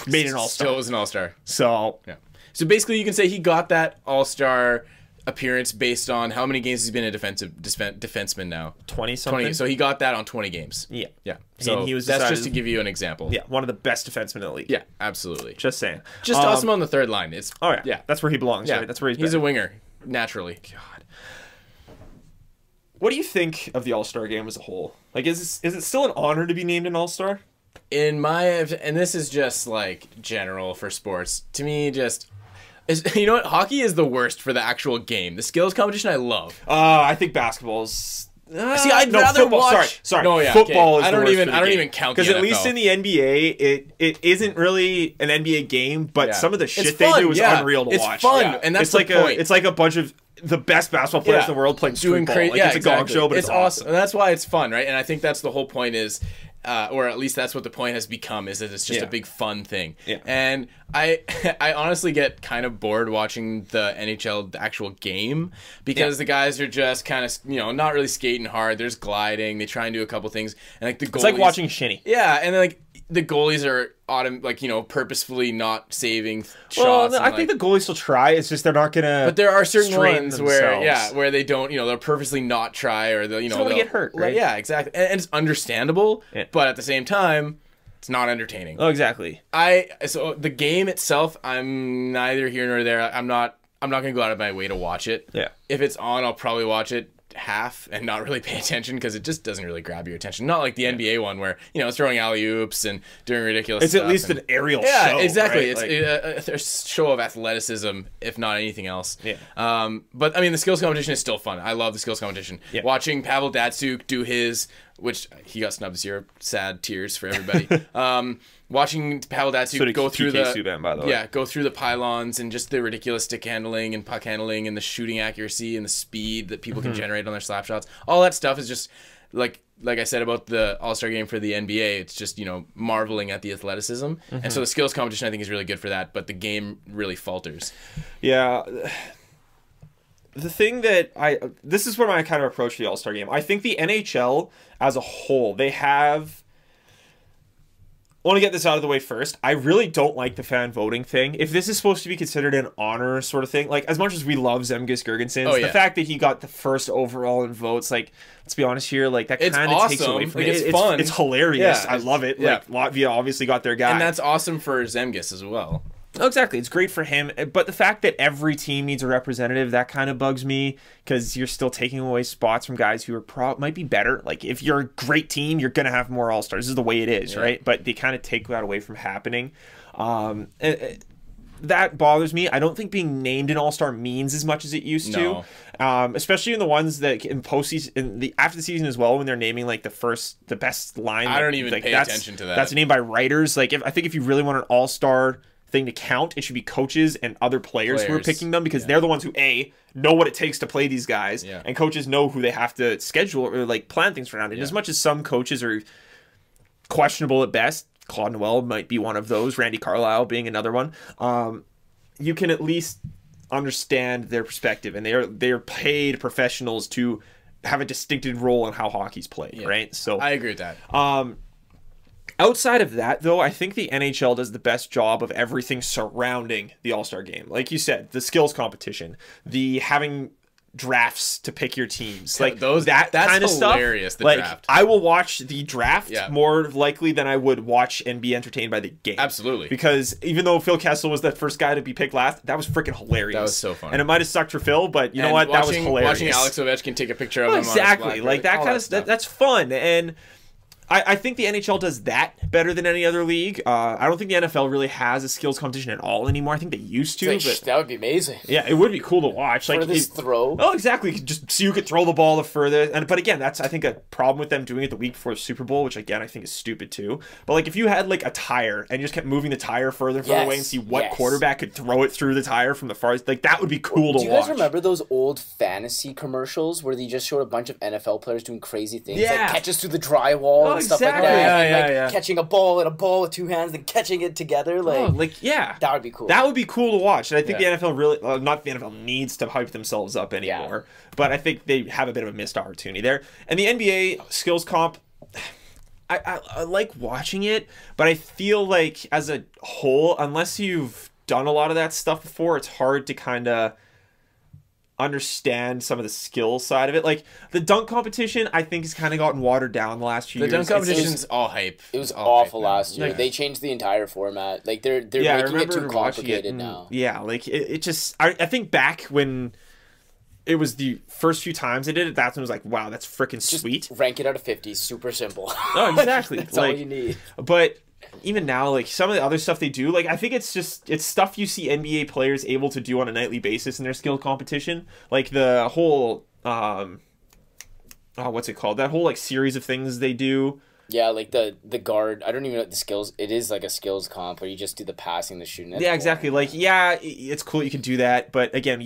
made an all-star. Still was an all-star. So... Yeah. So basically, you can say he got that all-star appearance based on how many games he's been a defenseman now. 20-something? 20. So he got that on 20 games. Yeah. Yeah. So that's just to give you an example. Yeah, one of the best defensemen in the league. Yeah, absolutely. Just saying. Just toss him on the third line. Yeah. That's where he belongs, right? That's where he's a winger, naturally. God. What do you think of the All-Star game as a whole? Like, is it still an honor to be named an All-Star? And this is just like general for sports. To me, you know what? Hockey is the worst for the actual game. The skills competition I love. I think basketball's... See, I'd rather football, watch. Sorry. No, yeah, football is I don't the worst even. for the I don't game. even count because the at least NFL. in the NBA, it isn't really an NBA game, but some of the shit It's they fun, do is unreal to watch. It's fun, and that's it's the point. It's like a bunch of the best basketball players in the world playing street ball. Like, it's a gong show, but it's awesome. And that's why it's fun, right? And I think that's the whole point is. or at least that's what the point has become, is that it's just a big fun thing. Yeah. And I honestly get kind of bored watching the NHL the actual game, because the guys are just kind of, you know, not really skating hard. There's gliding. They try and do a couple things, and like the goalies, it's like watching shinny. Yeah, and then like the goalies are like, you know, purposefully not saving shots. Well, I think the goalies still try. It's just they're not gonna. But there are certain ones themselves. where they don't, you know, they'll purposely not try, or they'll, you know, they'll get hurt, right? Yeah, exactly. And it's understandable, but at the same time, it's not entertaining. Oh, exactly. So the game itself, I'm neither here nor there. I'm not gonna go out of my way to watch it. Yeah. If it's on, I'll probably watch it half and not really pay attention, because it just doesn't really grab your attention. Not like the NBA one where, you know, throwing alley-oops and doing ridiculous stuff. It's at least an aerial show. Yeah, exactly. Right? It's a show of athleticism, if not anything else. Yeah. But I mean, the skills competition is still fun. I love the skills competition. Yeah. Watching Pavel Datsyuk do his, which he got snubbed this year, sad tears for everybody. Watching Pavel Datsyuk go through Subban, by the way. go through the pylons, and just the ridiculous stick handling and puck handling and the shooting accuracy and the speed that people can generate on their slap shots. All that stuff is just like I said about the All-Star game for the NBA, it's just, you know, marveling at the athleticism. And so the skills competition, I think, is really good for that, but the game really falters. Yeah. The thing that this is where I kind of approach the All-Star game. I think the NHL as a whole, they have... I want to get this out of the way first. I really don't like the fan voting thing. If this is supposed to be considered an honor sort of thing, like, as much as we love Zemgus Girgensons, the fact that he got the first overall in votes, like, let's be honest here, like, that kind of takes away from it. It's fun. It's hilarious. Yeah, I love it. Yeah. Like, Latvia obviously got their guy. And that's awesome for Zemgus as well. Oh, exactly. It's great for him. But the fact that every team needs a representative, that kind of bugs me, because you're still taking away spots from guys who are might be better. Like, if you're a great team, you're going to have more All-Stars. This is the way it is, right? But they kind of take that away from happening. That bothers me. I don't think being named an All-Star means as much as it used to. Especially in the ones that in postseason, after the season as well, when they're naming like the best line. I don't even pay attention to that. That's named by writers. Like, I think if you really want an All-Star thing to count, it should be coaches and other players who are picking them, because they're the ones who know what it takes to play these guys, and coaches know who they have to schedule or like plan things around. And as much as some coaches are questionable at best, Claude Noel might be one of those, Randy Carlyle being another one, you can at least understand their perspective, and they're paid professionals to have a distinctive role in how hockey's played, right? So I agree with that. Outside of that, though, I think the NHL does the best job of everything surrounding the All-Star game. Like you said, the skills competition, the having drafts to pick your teams, like that's kind of hilarious, stuff. The like, draft. I will watch the draft more likely than I would watch and be entertained by the game. Absolutely. Because even though Phil Kessel was the first guy to be picked last, that was freaking hilarious. That was so fun. And it might have sucked for Phil, but you know what? That was hilarious. Watching Alex Ovechkin take a picture of him exactly. On his like that kind of stuff. That's fun. And I think the NHL does that better than any other league. I don't think the NFL really has a skills competition at all anymore. I think they used to. But that would be amazing. Yeah, it would be cool to watch. Like this throw. Oh, exactly. Just so you could throw the ball the furthest. But again, that's I think a problem with them doing it the week before the Super Bowl, which again I think is stupid too. But like if you had like a tire and you just kept moving the tire further and further away and see what quarterback could throw it through the tire from the farthest, like that would be cool to watch. Do you guys remember those old fantasy commercials where they just showed a bunch of NFL players doing crazy things, like catches through the drywall and stuff like that? Catching a ball with two hands and catching it together, that would be cool. That would be cool to watch, and I think the NFL really, not the NFL needs to hype themselves up anymore, but I think they have a bit of a missed opportunity there. And the NBA skills comp, I like watching it, but I feel like as a whole, unless you've done a lot of that stuff before, it's hard to kind of understand some of the skill side of it. Like the dunk competition, I think has kind of gotten watered down the last few years. The dunk competition's all hype. It was awful last year. They changed the entire format. Like they're making it too complicated now. Yeah, like it just I think back when it was the first few times they did it, that's when it was like, wow, that's freaking sweet. Rank it out of 50, super simple. Oh, exactly. That's all you need. But even now, like some of the other stuff they do, like I think it's stuff you see NBA players able to do on a nightly basis in their skill competition. Like the whole what's it called? That whole like series of things they do. Yeah, like the guard. I don't even know what the skills. It is like a skills comp where you just do the passing, the shooting. Yeah, exactly. Like, yeah, it's cool you can do that, but again,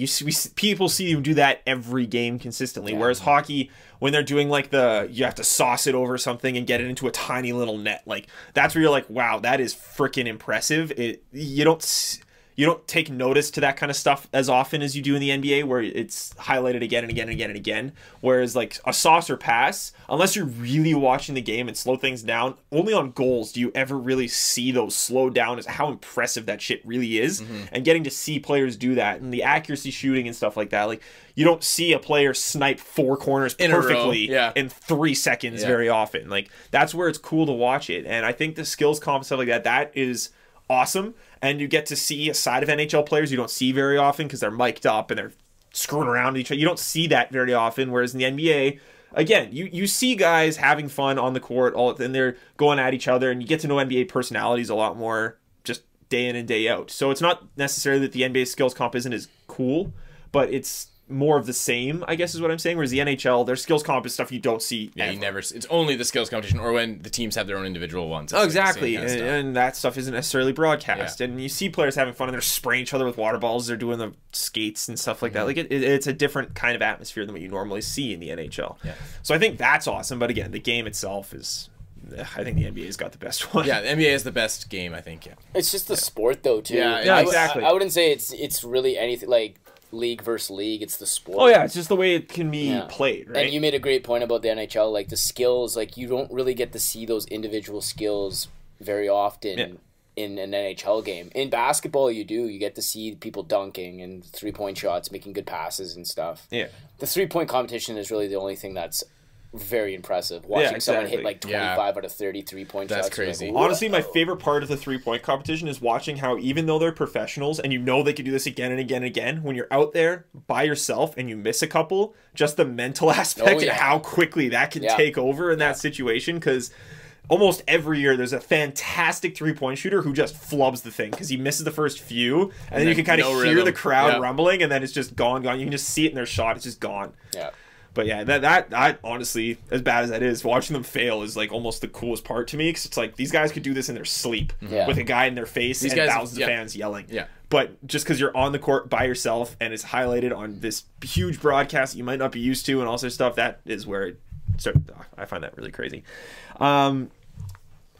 people see you do that every game consistently. Yeah. Whereas hockey, when they're doing like you have to sauce it over something and get it into a tiny little net. Like that's where you're like, wow, that is freaking impressive. You don't take notice to that kind of stuff as often as you do in the NBA, where it's highlighted again and again and again and again. Whereas like a saucer pass, unless you're really watching the game and slow things down, only on goals do you ever really see those slow down as how impressive that shit really is. Mm-hmm. And getting to see players do that and the accuracy shooting and stuff like that. Like you don't see a player snipe 4 corners perfectly in 3 seconds very often. Like that's where it's cool to watch it. And I think the skills comp and stuff like that is awesome. And you get to see a side of NHL players you don't see very often because they're mic'd up and they're screwing around with each other. You don't see that very often. Whereas in the NBA, again, you see guys having fun on the court, and they're going at each other, and you get to know NBA personalities a lot more just day in and day out. So it's not necessarily that the NBA skills comp isn't as cool, but it's more of the same, I guess is what I'm saying. Whereas the NHL, their skills comp is stuff you don't see. Yeah, ever. It's only the skills competition, or when the teams have their own individual ones. Oh, exactly, like and that stuff isn't necessarily broadcast. Yeah. And you see players having fun, and they're spraying each other with water balls. They're doing the skates and stuff like that. Like it's a different kind of atmosphere than what you normally see in the NHL. Yeah. So I think that's awesome. But again, the game itself is. I think the NBA's got the best one. Yeah, the NBA is the best game, I think. Yeah. It's just the sport, though, too. Yeah, exactly. I wouldn't say it's really anything like league versus league. It's the sport. Oh yeah, it's just the way it can be played, right? And you made a great point about the NHL, like the skills. Like you don't really get to see those individual skills very often in an NHL game. In basketball, you do. You get to see people dunking and 3-point shots, making good passes and stuff. Yeah, the 3-point competition is really the only thing that's very impressive. Watching someone hit like 25 out of 30 3-point shots. That's crazy. Like, honestly, my favorite part of the 3-point competition is watching how, even though they're professionals and you know they can do this again and again and again, when you're out there by yourself and you miss a couple, just the mental aspect and how quickly that can take over in that situation. Because almost every year there's a fantastic 3-point shooter who just flubs the thing because he misses the first few, and then you can kind of hear the crowd rumbling, and then it's just gone. You can just see it in their shot. It's just gone. Yeah. But yeah, that honestly, as bad as that is, watching them fail is like almost the coolest part to me, because it's like these guys could do this in their sleep with a guy in their face and thousands of fans yelling. Yeah. But just because you're on the court by yourself and it's highlighted on this huge broadcast that you might not be used to and all sorts of stuff, that is where I find that really crazy. So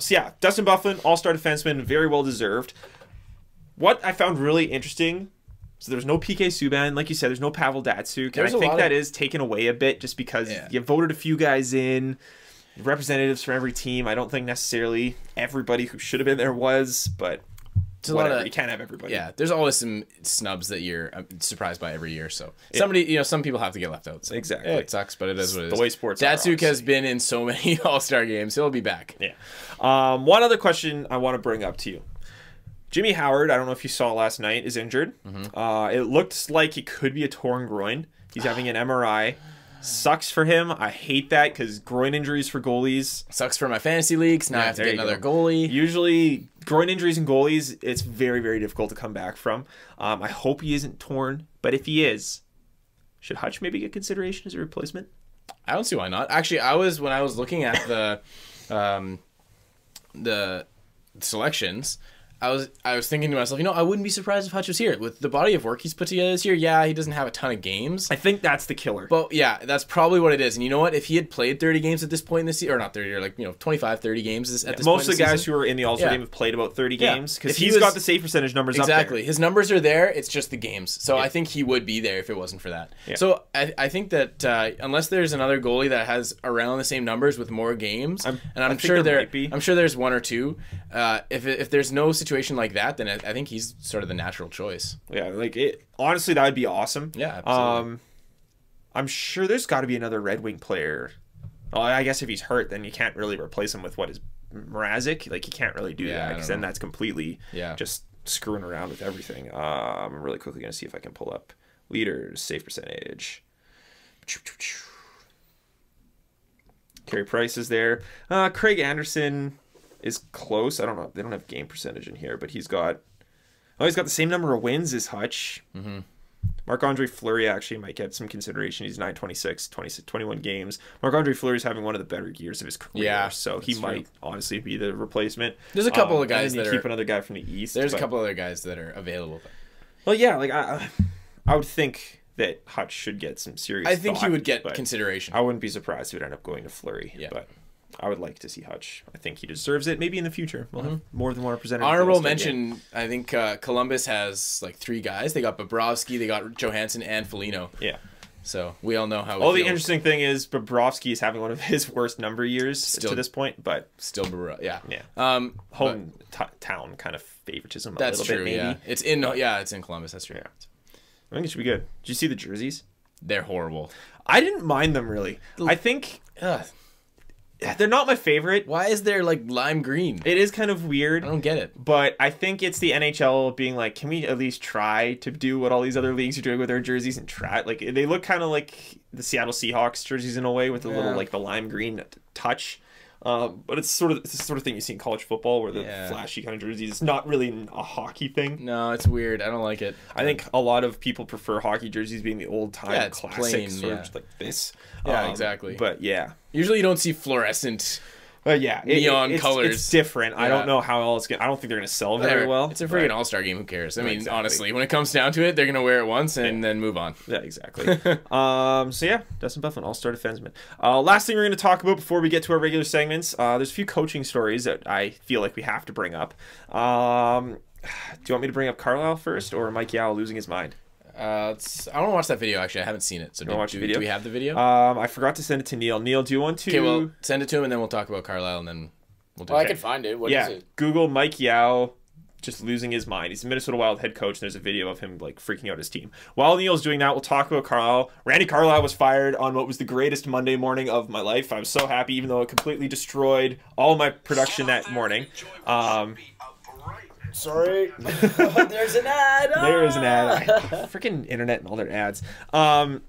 yeah, Dustin Byfuglien, all-star defenseman, very well deserved. What I found really interesting. So there's no PK Subban, like you said. There's no Pavel Datsyuk, and I think that is taken away a bit just because you voted a few guys in, representatives from every team. I don't think necessarily everybody who should have been there was, but whatever. You can't have everybody. Yeah, there's always some snubs that you're surprised by every year. So some people have to get left out. So. Exactly, it sucks, but it is what it is. The way sports. Datsyuk has been in so many All-Star games. He'll be back. Yeah. One other question I want to bring up to you. Jimmy Howard, I don't know if you saw last night, is injured. Mm-hmm. It looks like it could be a torn groin. He's having an MRI. Sucks for him. I hate that because groin injuries for goalies. Sucks for my fantasy leagues. Now I have to get another goalie. Usually, groin injuries and goalies, it's very, very difficult to come back from. I hope he isn't torn, but if he is, should Hutch maybe get consideration as a replacement? I don't see why not. Actually, when I was looking at the selections, I was thinking to myself, I wouldn't be surprised if Hutch was here. With the body of work he's put together this year, he doesn't have a ton of games. I think that's the killer. But yeah, that's probably what it is. And you know what? If he had played 30 games at this point in this year, or not 30, or 25, 30 games at this point most of the guys who are in the All-Star game have played about 30 games, because he's got the save percentage numbers up there. Exactly. His numbers are there. It's just the games. So I think he would be there if it wasn't for that. Yeah. So I think that unless there's another goalie that has around the same numbers with more games, I'm sure there's one or two. If there's no situation like that, then I think he's sort of the natural choice. Yeah, honestly, that would be awesome. Yeah, absolutely. I'm sure there's got to be another Red Wing player. Well, I guess if he's hurt, then you can't really replace him with what is Mrazek. Like, you can't really do that, because then that's completely just screwing around with everything. I'm really quickly going to see if I can pull up leaders, save percentage. Carey Price is there. Craig Anderson is close. I don't know. They don't have game percentage in here, but he's got the same number of wins as Hutch. Mm-hmm. Marc-Andre Fleury actually might get some consideration. He's 926, 21 games. Marc-Andre Fleury's having one of the better years of his career, so he might honestly be the replacement. There's a couple of guys that keep another guy from the East. There's a couple other guys that are available. Well, yeah, like I would think that Hutch should get some serious I think thought, he would get consideration. I wouldn't be surprised if it ended up going to Fleury, but I would like to see Hutch. I think he deserves it. Maybe in the future we'll have more than one representative. Honorable mention, I think Columbus has like 3 guys. They got Bobrovsky, they got Johansson, and Foligno. Yeah. So we all know how. The interesting thing is Bobrovsky is having one of his worst number years to this point, but still, town kind of favoritism. That's a little true. Bit, maybe. Yeah, it's in Columbus. That's true. Yeah. I think it should be good. Did you see the jerseys? They're horrible. I didn't mind them really. I think they're not my favorite. Why is there like lime green? It is kind of weird. I don't get it. But I think it's the NHL being like, can we at least try to do what all these other leagues are doing with their jerseys and try? Like they look kind of like the Seattle Seahawks jerseys in a way with the little like the lime green touch. But it's the sort of thing you see in college football where the flashy kind of jerseys. It's not really a hockey thing. No, it's weird. I don't like it. I think a lot of people prefer hockey jerseys being the old time classic sort of like this. Yeah, exactly. But yeah, usually you don't see fluorescent. Neon colors. It's different. I don't know how else. I don't think they're gonna sell very well. It's a freaking all-star game. Who cares? I mean, honestly, when it comes down to it, they're gonna wear it once and then move on. Yeah, exactly. So yeah, Dustin Byfuglien, all-star defenseman. Last thing we're gonna talk about before we get to our regular segments. There's a few coaching stories that I feel like we have to bring up. Do you want me to bring up Carlisle first or Mike Yeo losing his mind? I want to watch that video. Actually, I haven't seen it. So do we have the video? I forgot to send it to Neil. Neil, do you want to? Okay, well, send it to him, and then we'll talk about Carlisle, and then we'll do. I can find it. What is it? Google Mike Yeo just losing his mind. He's the Minnesota Wild head coach, and there's a video of him like freaking out his team. While Neil's doing that, we'll talk about Carlisle. Randy Carlisle was fired on what was the greatest Monday morning of my life. I was so happy, even though it completely destroyed all my production that morning. Sorry. There's an ad. There is an ad. Freaking internet and all their ads. I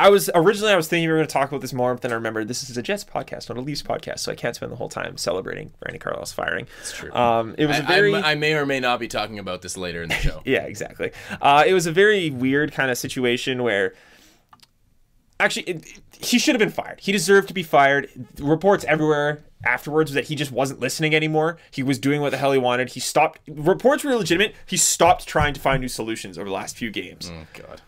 was thinking we were going to talk about this more, but then I remembered this is a Jets podcast, not a Leafs podcast, so I can't spend the whole time celebrating Randy Carlisle's firing. That's true. It was I may or may not be talking about this later in the show. Yeah, exactly. It was a very weird kind of situation where actually he should have been fired. He deserved to be fired. Reports everywhere afterwards was that he just wasn't listening anymore. He was doing what the hell he wanted. He stopped. Reports were legitimate. He stopped trying to find new solutions over the last few games. Oh God.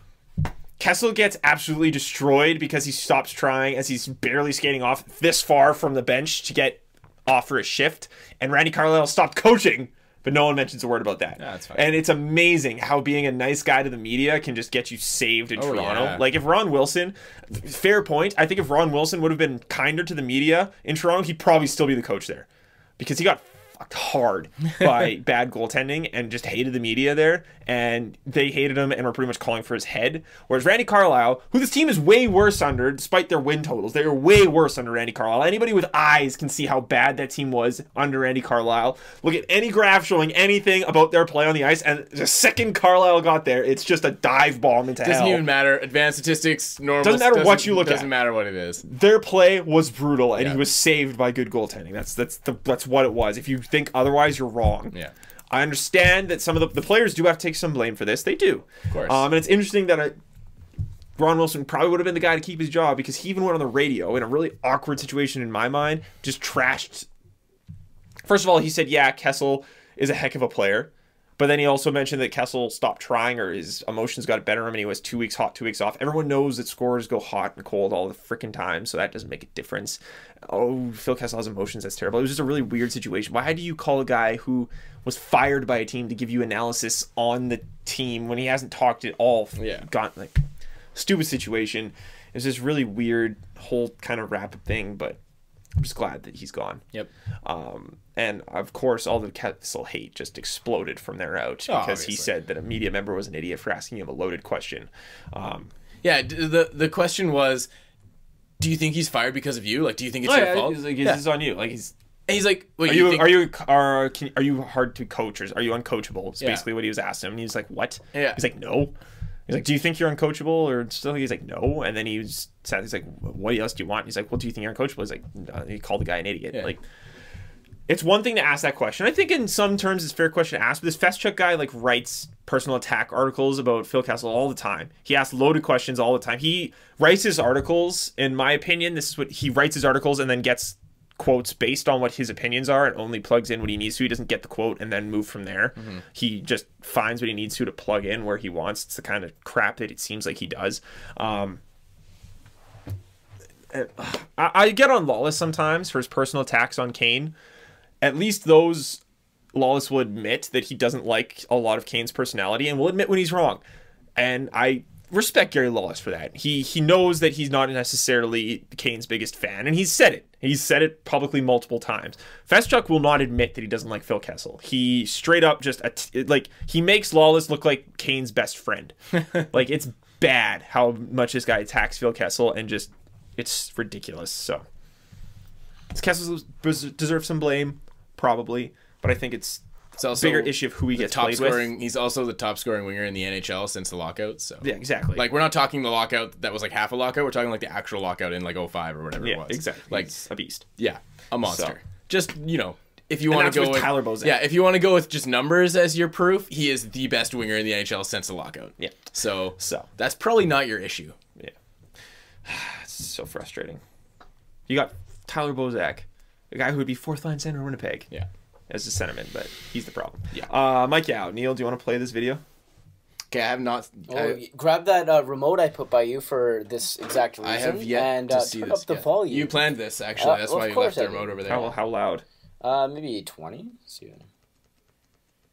Kessel gets absolutely destroyed because he stops trying as he's barely skating off this far from the bench to get off for a shift. And Randy Carlisle stopped coaching, but no one mentions a word about that. That's fine. And it's amazing how being a nice guy to the media can just get you saved in Toronto. Yeah. Like if Ron Wilson, fair point, I think if Ron Wilson would have been kinder to the media in Toronto, he'd probably still be the coach there. Because he got fucked hard by bad goaltending and just hated the media there, and they hated him and were pretty much calling for his head. Whereas Randy Carlisle, who this team is way worse under, despite their win totals, they are way worse under Randy Carlisle. Anybody with eyes can see how bad that team was under Randy Carlisle. Look at any graph showing anything about their play on the ice, and the second Carlisle got there, it's just a dive bomb into hell. Doesn't even matter. Advanced statistics, normal. Doesn't matter what you look at. Doesn't matter what it is. Their play was brutal, and he was saved by good goaltending. That's what it was. If you think otherwise, you're wrong. Yeah. I understand that some of the players do have to take some blame for this. They do. Of course. And it's interesting that Ron Wilson probably would have been the guy to keep his job because he even went on the radio in a really awkward situation in my mind, just trashed. First of all, he said, yeah, Kessel is a heck of a player. But then he also mentioned that Kessel stopped trying or his emotions got better him and he was 2 weeks hot, 2 weeks off. Everyone knows that scorers go hot and cold all the freaking time, so that doesn't make a difference. Oh, Phil Kessel has emotions. That's terrible. It was just a really weird situation. Why do you call a guy who was fired by a team to give you analysis on the team when he hasn't talked at all? Yeah. Got like stupid situation. It was this really weird whole kind of wrap-up thing, but I'm just glad that he's gone. Yep. And of course, all the Kessel hate just exploded from there out because he said that a media member was an idiot for asking him a loaded question. Yeah, the question was, do you think he's fired because of you? Like, do you think it's your fault? He's like, is this on you? Like he's like, well, are you hard to coach or are you uncoachable? It's basically what he was asking him. And he's like, what? Yeah. He's like, no. He's like, do you think you're uncoachable or still? He's like, no. And then he was sad. He's like, what else do you want? He's like, well, do you think you're uncoachable? He's like, no. He called the guy an idiot. Yeah. Like, it's one thing to ask that question. I think in some terms it's a fair question to ask. But this Festchuk guy like writes personal attack articles about Phil Kessel all the time. He asks loaded questions all the time. He writes his articles, in my opinion, this is what he writes his articles and then gets quotes based on what his opinions are and only plugs in what he needs to. He doesn't get the quote and then move from there. He just finds what he needs to plug in where he wants. It's the kind of crap that it seems like he does. I get on Lawless sometimes for his personal attacks on Kane. At least those, Lawless will admit that he doesn't like a lot of Kane's personality and will admit when he's wrong. And I respect Gary Lawless for that. He knows that he's not necessarily Kane's biggest fan, and he's said it. He's said it publicly multiple times. Festchuk will not admit that he doesn't like Phil Kessel. He straight up just like he makes Lawless look like Kane's best friend. Like it's bad how much this guy attacks Phil Kessel, and just it's ridiculous. So Kessel deserves some blame, probably, but I think it's also a bigger issue of who he gets played with. He's also the top scoring winger in the NHL since the lockout. So yeah, exactly. Like we're not talking the lockout that was like half a lockout. We're talking like the actual lockout in like 05 or whatever it was. Exactly. Like he's a beast. Yeah, a monster. So. Just if you want to go with Tyler Bozak. Yeah, if you want to go with just numbers as your proof, he is the best winger in the NHL since the lockout. Yeah. So that's probably not your issue. Yeah. It's so frustrating. You got Tyler Bozak, a guy who would be fourth line center in Winnipeg. Yeah. As a sentiment, but he's the problem. Yeah. Mike Yeo. Neil, do you want to play this video? Okay, I have not. Grab that remote I put by you for this exact reason. I have yet to see turn this. up the volume. You planned this, actually. That's why you left the remote over there. How loud? Maybe 20. Let's see.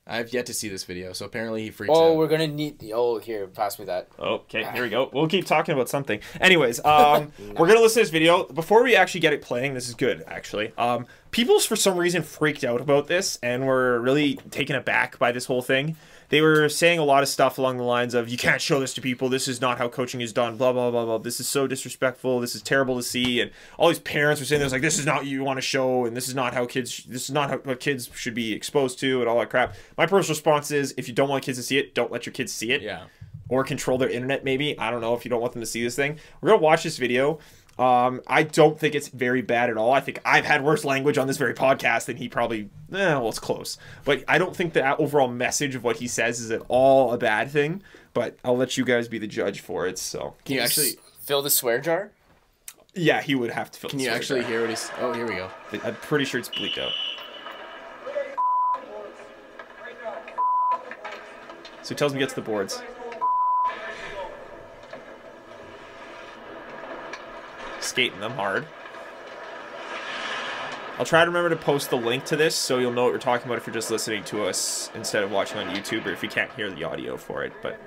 I have yet to see this video, so apparently he freaks out. Oh, we're gonna need. Here, pass me that. Okay, here we go. We'll keep talking about something. Anyways, we're gonna listen to this video. Before we actually get it playing, this is good actually. People for some reason freaked out about this and were really taken aback by this whole thing. They were saying a lot of stuff along the lines of, you can't show this to people, this is not how coaching is done, blah, blah, blah, blah, this is so disrespectful, this is terrible to see, and all these parents were saying this, like, this is not what you want to show, and this is not what kids should be exposed to, and all that crap. My personal response is, if you don't want kids to see it, don't let your kids see it. Yeah. Or control their internet, maybe. I don't know, if you don't want them to see this thing. We're going to watch this video. I don't think it's very bad at all. I think I've had worse language on this very podcast than he probably... well, it's close. But I don't think the overall message of what he says is at all a bad thing. But I'll let you guys be the judge for it, so... Can you actually... fill the swear jar? Yeah, he would have to fill the swear jar. Can you actually hear what he's... Oh, here we go. I'm pretty sure it's bleeped out. So he tells him to get to the boards. Skating them hard. I'll try to remember to post the link to this so you'll know what we're talking about if you're just listening to us instead of watching on YouTube, or if you can't hear the audio for it. But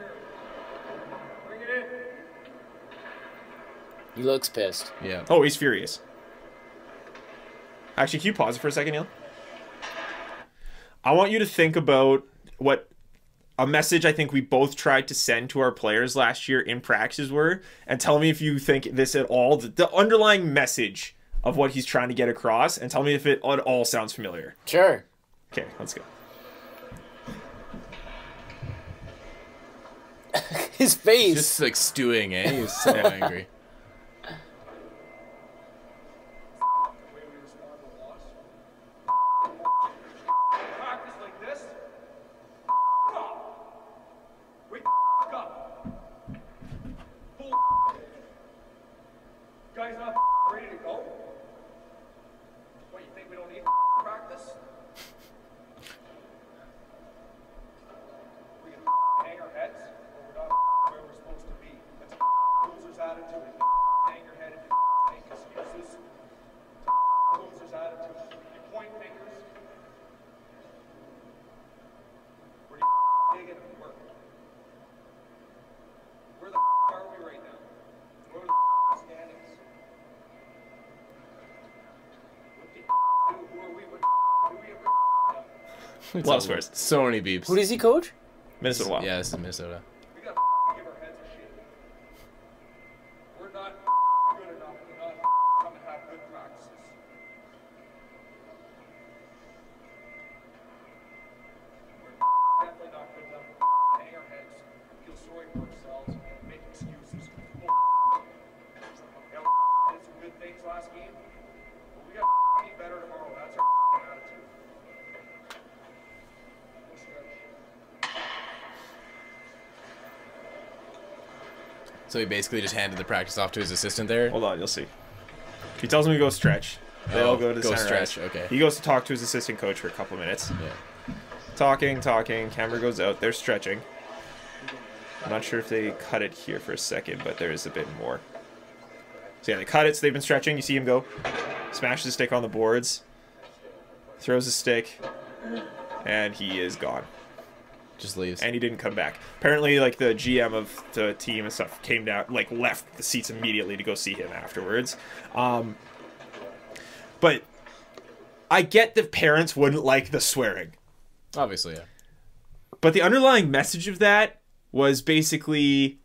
he looks pissed. Yeah. Oh, he's furious. Actually, can you pause it for a second, Neil? I want you to think about what a message I think we both tried to send to our players last year in practices were, and tell me if you think this at all, the underlying message of what he's trying to get across, and tell me if it at all sounds familiar. Sure. Okay, let's go. His face. He's just like stewing, He's so angry. Guys not ready to go? What, you think we don't need practice? We can hang our heads, or we're not where we're supposed to be. That's a loser's attitude. Hang your head and make excuses. Loser's attitude. You point fingers. Where do you dig in and work? Where the are we right now? Where are the standings? Who are we with? Who are we with? Love swears. So many beeps. Who does he coach? Minnesota Wild. Yeah, this is Minnesota. We gotta give our heads a shake. We're not good enough to not come and have good practices. We're definitely not good enough to hang our heads, feel sorry for ourselves, and make excuses. We did some good things last game, but we gotta be better tomorrow. That's our attitude. So he basically just handed the practice off to his assistant there. Hold on, you'll see. He tells him to go stretch. They all go to the center stretch. ice. Okay. He goes to talk to his assistant coach for a couple minutes. Yeah. Talking. Camera goes out. They're stretching. I'm not sure if they cut it here for a second, but there is a bit more. So yeah, they cut it, so they've been stretching. You see him go. Smashes the stick on the boards. Throws the stick. And he is gone. Just leaves. And he didn't come back. Apparently, like, the GM of the team and stuff came down, like, left the seats immediately to go see him afterwards. But I get that parents wouldn't like the swearing. Obviously, yeah. But the underlying message of that was basically,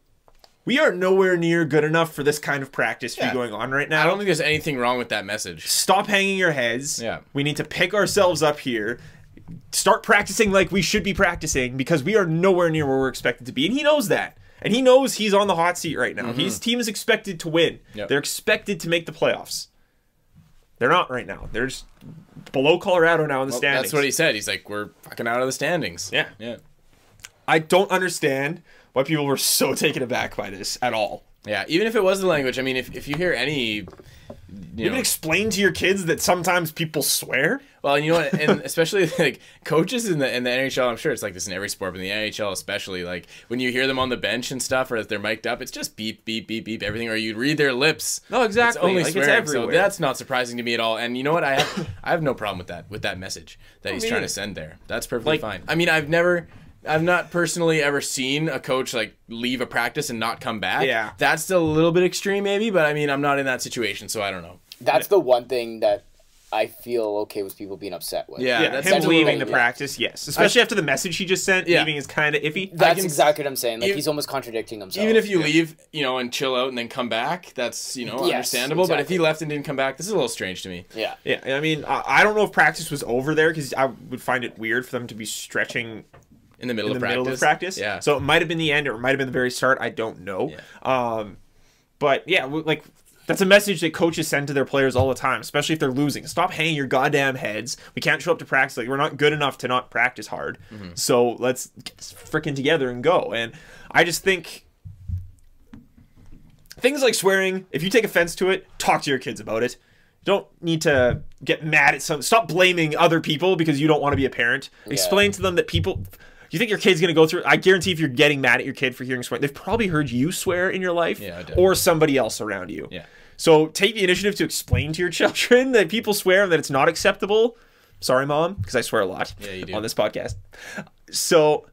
we are nowhere near good enough for this kind of practice to be going on right now. I don't think there's anything wrong with that message. Stop hanging your heads. Yeah. We need to pick ourselves up here. Start practicing like we should be practicing, because we are nowhere near where we're expected to be. And he knows that. And he knows he's on the hot seat right now. His team is expected to win. Yep. They're expected to make the playoffs. They're not right now. They're just below Colorado now in the standings. That's what he said. He's like, we're fucking out of the standings. Yeah. Yeah. I don't understand why people were so taken aback by this at all. Yeah, even if it was the language, I mean, if you hear any... You can explain to your kids that sometimes people swear. Well, and you know what, and especially like coaches in the NHL, I'm sure it's like this in every sport, but in the NHL especially, like when you hear them on the bench and stuff, or if they're mic'd up, it's just beep, beep, beep, beep, everything, or you'd read their lips. No, exactly. It's only like, swearing, it's so everywhere. that's not surprising to me at all. And you know what, I have no problem with that message that he's trying to send there. That's perfectly fine. I mean, I've not personally ever seen a coach like leave a practice and not come back. Yeah. That's still a little bit extreme maybe, but I mean, I'm not in that situation, so I don't know. That's the one thing that I feel okay with people being upset with. Yeah, Yeah, that's him a leaving little- the practice, yes. Especially after the message he just sent, Yeah. leaving is kind of iffy. That's exactly what I'm saying. Like, Even- he's almost contradicting himself. Even if you leave, you know, and chill out and then come back, that's, you know, Yes, understandable. But if exactly. he left and didn't come back, this is a little strange to me. Yeah. Yeah, I mean, I don't know if practice was over there, because I would find it weird for them to be stretching In the middle in of the practice. middle of practice. Yeah. So it might have been the end, or it might have been the very start. I don't know. Yeah. But yeah, like, that's a message that coaches send to their players all the time, especially if they're losing. Stop hanging your goddamn heads. We can't show up to practice. Like, we're not good enough to not practice hard. So let's get freaking together and go. And I just think things like swearing, if you take offense to it, talk to your kids about it. You don't need to get mad at some. Stop blaming other people because you don't want to be a parent. Explain to them that people. You think your kid's going to go through... I guarantee if you're getting mad at your kid for hearing swear, they've probably heard you swear in your life, or somebody else around you. Yeah. So take the initiative to explain to your children that people swear and that it's not acceptable. Sorry, Mom, because I swear a lot on this podcast. So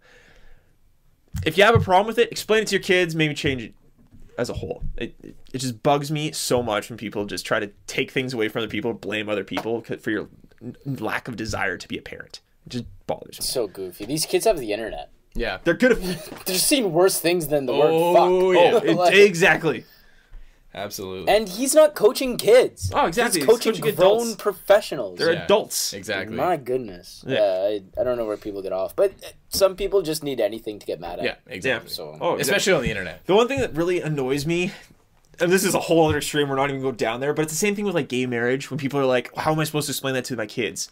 if you have a problem with it, explain it to your kids, maybe change it as a whole. It just bugs me so much when people just try to take things away from other people, blame other people for your lack of desire to be a parent. It just bothers me. So goofy. These kids have the internet. Yeah. They're good at... They're seeing worse things than the word fuck. Yeah. Like, exactly. Absolutely. and he's not coaching kids. Oh, exactly. He's He's coaching coaching grown adults. professionals. They're adults. Exactly. My goodness. Yeah. I don't know where people get off. But some people just need anything to get mad at. Yeah, exactly. So, Oh, Especially on the internet. The one thing that really annoys me, and this is a whole other extreme, we're not even going to go down there, but it's the same thing with like gay marriage, when people are like, how am I supposed to explain that to my kids?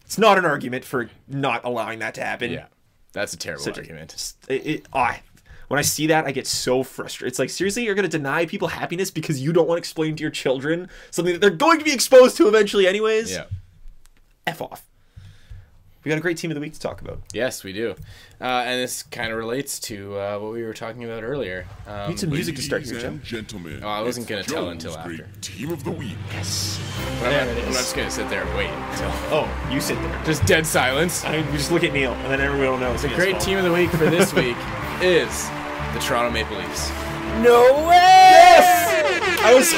It's not an argument for not allowing that to happen. Yeah. That's a terrible argument. When I see that, I get so frustrated. It's like, seriously, you're going to deny people happiness because you don't want to explain to your children something that they're going to be exposed to eventually anyways? Yeah. F off. We got a great team of the week to talk about. Yes, we do. And this kind of relates to what we were talking about earlier. We need some music to start here, Ladies Jim. and gentlemen, Oh, I wasn't it's gonna tell Joe's until great after. Team of the week. Yes. I'm There not it is. just going to sit there and wait until... Oh, you sit there. Just dead silence. I mean, we just look at Neil, and then everyone will know. The great team of the week for this week is the Toronto Maple Leafs. no way! Yes! I was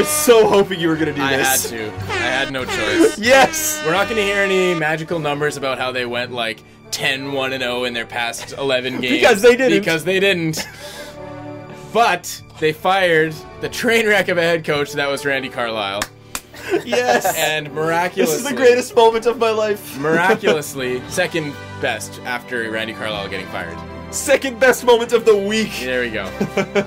so hoping you were going to do I had this. to. I had no choice. Yes! We're not going to hear any magical numbers about how they went like 10-1-0 in their past 11 games. Because they didn't. Because they didn't. But they fired the train wreck of a head coach that was Randy Carlyle. Yes! And miraculously... This is the greatest moment of my life. Miraculously, second best after Randy Carlyle getting fired. Second best moment of the week. There we go.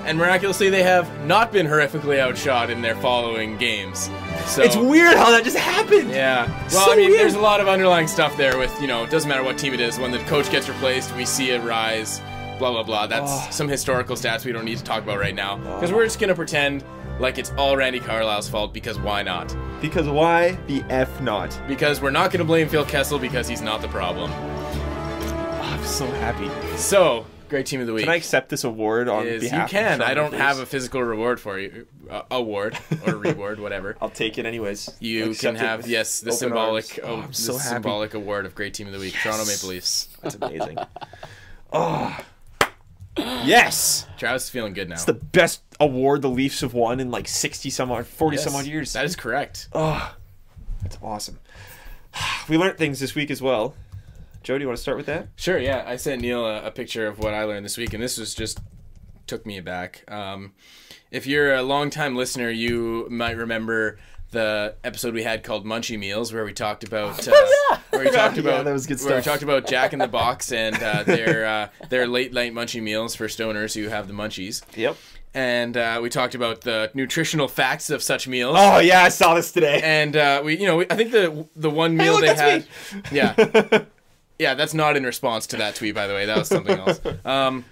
And miraculously, they have not been horrifically outshot in their following games. So It's weird how that just happened. Yeah. Well, So I mean, weird. there's a lot of underlying stuff there with, you know, it doesn't matter what team it is. When the coach gets replaced, we see a rise. blah, blah, blah. That's some historical stats we don't need to talk about right now. Because we're just going to pretend like it's all Randy Carlyle's fault, because why not? Because why the F not? Because we're not going to blame Phil Kessel because he's not the problem. I'm so happy. So, great team of the week. Can I accept this award on behalf You can. of I don't have a physical reward for you. Award or reward, whatever. I'll take it anyways. You can have, the symbolic I'm so happy. symbolic award of great team of the week. Yes. Toronto Maple Leafs. That's amazing. Yes! Travis is feeling good now. It's the best award the Leafs have won in like 40 some odd years. That is correct. Oh, that's awesome. We learned things this week as well. Joe, do you want to start with that? Sure, yeah. I sent Neil a picture of what I learned this week, and this was just took me aback. If you're a longtime listener, you might remember the episode we had called Munchie Meals, where we talked about that was good stuff. Where we talked about Jack in the Box and their late night munchie meals for stoners who have the munchies. Yep. And we talked about the nutritional facts of such meals. Oh yeah, I saw this today. And I think the one meal they had, yeah, yeah, that's not in response to that tweet, by the way. That was something else. Oh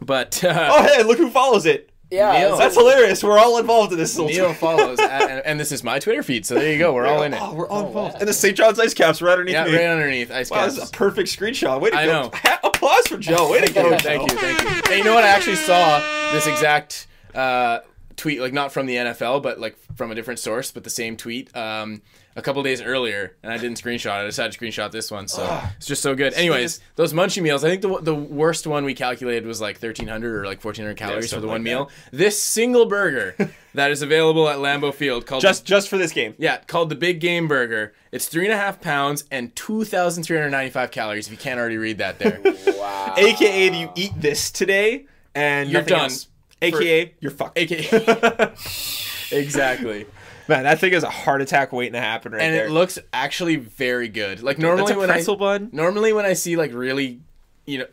hey, look who follows it. Yeah, Neil. That's hilarious. We're all involved in this. Neil follows, and this is my Twitter feed, so there you go. We're all in it. Oh, we're all involved. And the St. John's Ice Caps right underneath me. Yeah, right underneath Ice Wow, Caps. this is a perfect screenshot. Way to go. I know. Applause for Joe. Way to go, Thank you. Hey, you know what? I actually saw this exact tweet, like not from the NFL, but like from a different source, but the same tweet a couple days earlier, and I didn't screenshot it. I decided to screenshot this one, so it's just so good. Anyways, those munchie meals, I think the worst one we calculated was like 1,300 or like 1,400 calories for the one meal. This single burger that is available at Lambeau Field, called just for this game. Yeah, called the Big Game Burger. It's 3.5 pounds and 2,395 calories. If you can't already read that there. Wow. AKA, you eat this today and You're nothing done. else. AKA, you're fucked. AKA. Exactly. Man, that thing is a heart attack waiting to happen right And there. it looks actually very good. Like That's a pretzel bun? Normally when I see like really,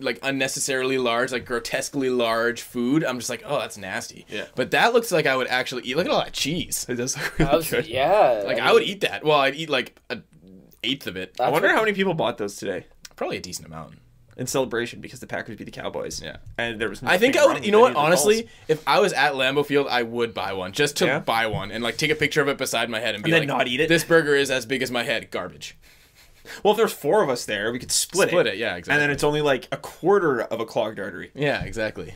like unnecessarily large, like grotesquely large food, I'm just like, oh, that's nasty. Yeah. But that looks like I would actually eat. Look at all that cheese. It does look really good. Yeah. Like I would eat that. Well, I'd eat like an eighth of it. I wonder how many people bought those today Probably a decent amount. in celebration because the Packers beat the Cowboys. Yeah. And there was I think I nothing would. wrong You know with what? any of the Honestly, calls. if I was at Lambeau Field, I would buy one just to Yeah? buy one and like take a picture of it beside my head and be And like, then not eat it? This burger is as big as my head. Garbage. Well, if there's 4 of us there, we could split it. Yeah, exactly. And then it's only like a quarter of a clogged artery. Yeah, exactly.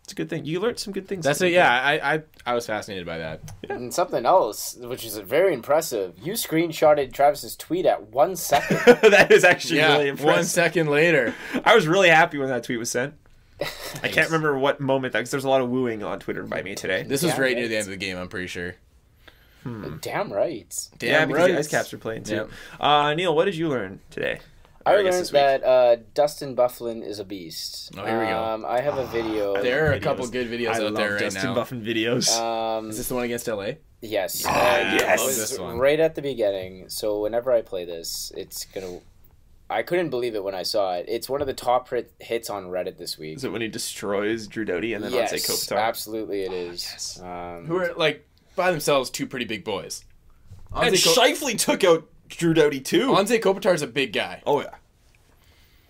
It's a good thing. You learned some good things. That's today. it. Yeah, I was fascinated by that. And something else, which is very impressive. You screenshotted Travis's tweet at 1 second. That is actually Yeah, really impressive. 1 second later. I was really happy when that tweet was sent. I can't remember what moment because there's a lot of wooing on Twitter by me today. This was Damn right near right. the end of the game, I'm pretty sure. Damn right. Yeah, because right. the Ice Caps are playing too. Neil, what did you learn today? I Or guess learned this week. that Dustin Bufflin is a beast. Oh, here we go. I have a video. There are a videos. couple good videos I out there love right Dustin now. Buffin videos. Is this the one against LA? Yes. yes. It was This one. right at the beginning. So whenever I play this, it's gonna. I couldn't believe it when I saw it. It's one of the top hits on Reddit this week. Is it when he destroys Drew Doughty and then Yes, Anze Kopitar? absolutely it is. yes. Who are like by themselves two pretty big boys. And Scheifele took out Drew Doughty too. Anze Kopitar is a big guy. Oh yeah.